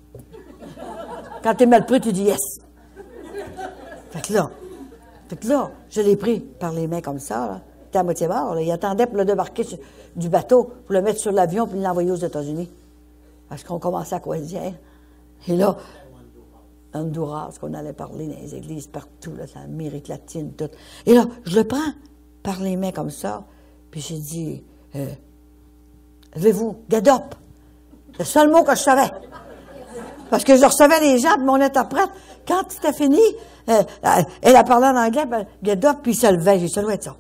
Quand tu es mal pris, tu dis yes. Fait que là, je l'ai pris par les mains comme ça. Là. Il était à moitié mort. Là. Il attendait pour le débarquer du bateau, pour le mettre sur l'avion, puis l'envoyer aux États-Unis. Parce qu'on commençait à croisière. Et là, Honduras, qu'on allait parler dans les églises partout, là, dans l'Amérique latine, tout. Et là, je le prends par les mains comme ça, puis j'ai dit, levez-vous, get up. C'est le seul mot que je savais. Parce que je recevais les gens, puis mon interprète, quand c'était fini, elle a parlé en anglais, ben, get up, puis il se levait. J'ai dit, ça doit être ça.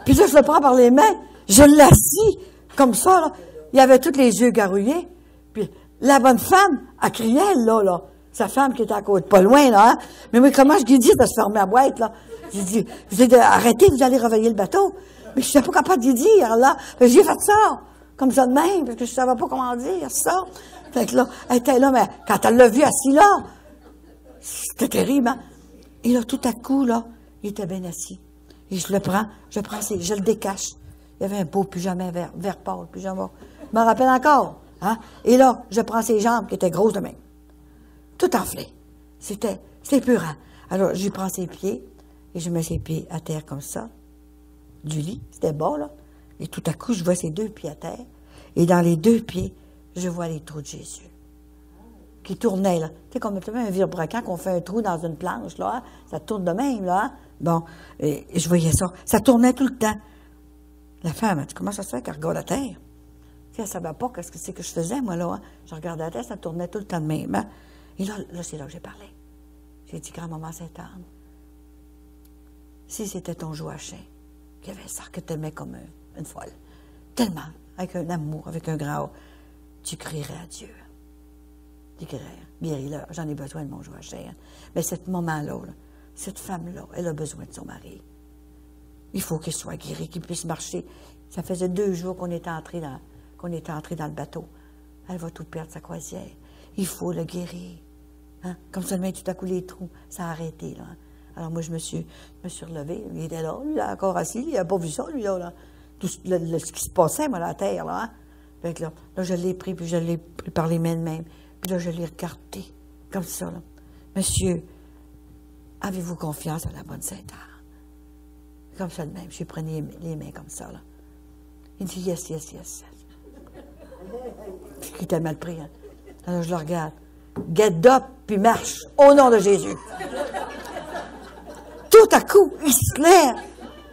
Puis là, je le prends par les mains, je l'assis, comme ça, là. Il avait tous les yeux garrouillés, puis la bonne femme, elle criait, elle, là. Sa femme qui était à côté, pas loin, là, hein. Mais moi, comment je lui dis de se fermer la boîte, là? J'ai dit, arrêtez, vous allez réveiller le bateau. Mais je ne suis pas capable d'y dire, là. J'ai fait ça, comme ça de même, parce que je ne savais pas comment dire ça. Fait que là, elle était là, mais quand elle l'a vu assis là, c'était terrible, hein? Et là, tout à coup, là, il était bien assis. Et je le prends, je le décache. Il y avait un beau pyjama vert pâle, pyjama. Je m'en rappelle encore, hein? Et là, je prends ses jambes, qui étaient grosses de même. tout enflé. C'était épeurant. Alors, j'y prends ses pieds, et je mets ses pieds à terre comme ça, du lit, c'était bas, là. Et tout à coup, je vois ses 2 pieds à terre, et dans les 2 pieds, je vois les trous de Jésus, qui tournaient, là. Tu sais, comme un virebraquant qu'on fait un trou dans une planche, là, hein? Ça tourne de même, là. Hein? Bon, et je voyais ça. Ça tournait tout le temps. La femme, elle dit, comment ça se fait qu'elle regarde la terre? Tu sais, elle ne savait pas ce que c'est que je faisais, moi, là. Hein? Je regardais la terre, ça tournait tout le temps de même. Hein? Et là c'est là que j'ai parlé. J'ai dit, grand-maman Sainte-Anne, si c'était ton Joachim qui avait ça, que tu aimais comme une folle, tellement, avec un amour, avec un grand O, tu crierais à Dieu. Tu crierais, guéris-le, j'en ai besoin de mon Joachim. Mais ce moment-là, là, cette femme-là, elle a besoin de son mari. Il faut qu'il soit guéri, qu'il puisse marcher. Ça faisait 2 jours qu'on était entré dans le bateau. Elle va tout perdre sa croisière. Il faut le guérir. Hein? Comme seulement tout à coup les trous, ça a arrêté. Là. Alors moi, je me suis relevée. Il était là, lui, là, encore assis. Il n'a pas vu ça, lui, là. Tout ce qui se passait, moi, à la terre, là. Hein? Fait que là, je l'ai pris, puis je l'ai pris par les mains de même. Puis là, je l'ai regardé, comme ça, là. Monsieur, avez-vous confiance à la bonne Sainte-Anne? Comme ça de même. Je lui prenais les mains comme ça, là. Il dit, yes, yes, yes. Il était mal pris, hein. Alors, je le regarde. Get up, puis marche, au nom de Jésus. Tout à coup, il se lève.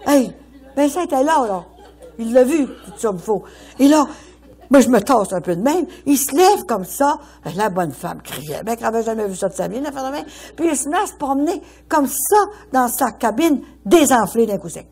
Hey, Vincent était là. Il l'a vu, tout ça, il faut. Et là, moi, je me tasse un peu de même. Il se lève comme ça. La bonne femme criait. Ben, elle n'avait jamais vu ça de sa vie, la femme de même. Puis il se met à se promener comme ça dans sa cabine, désenflée d'un coup sec.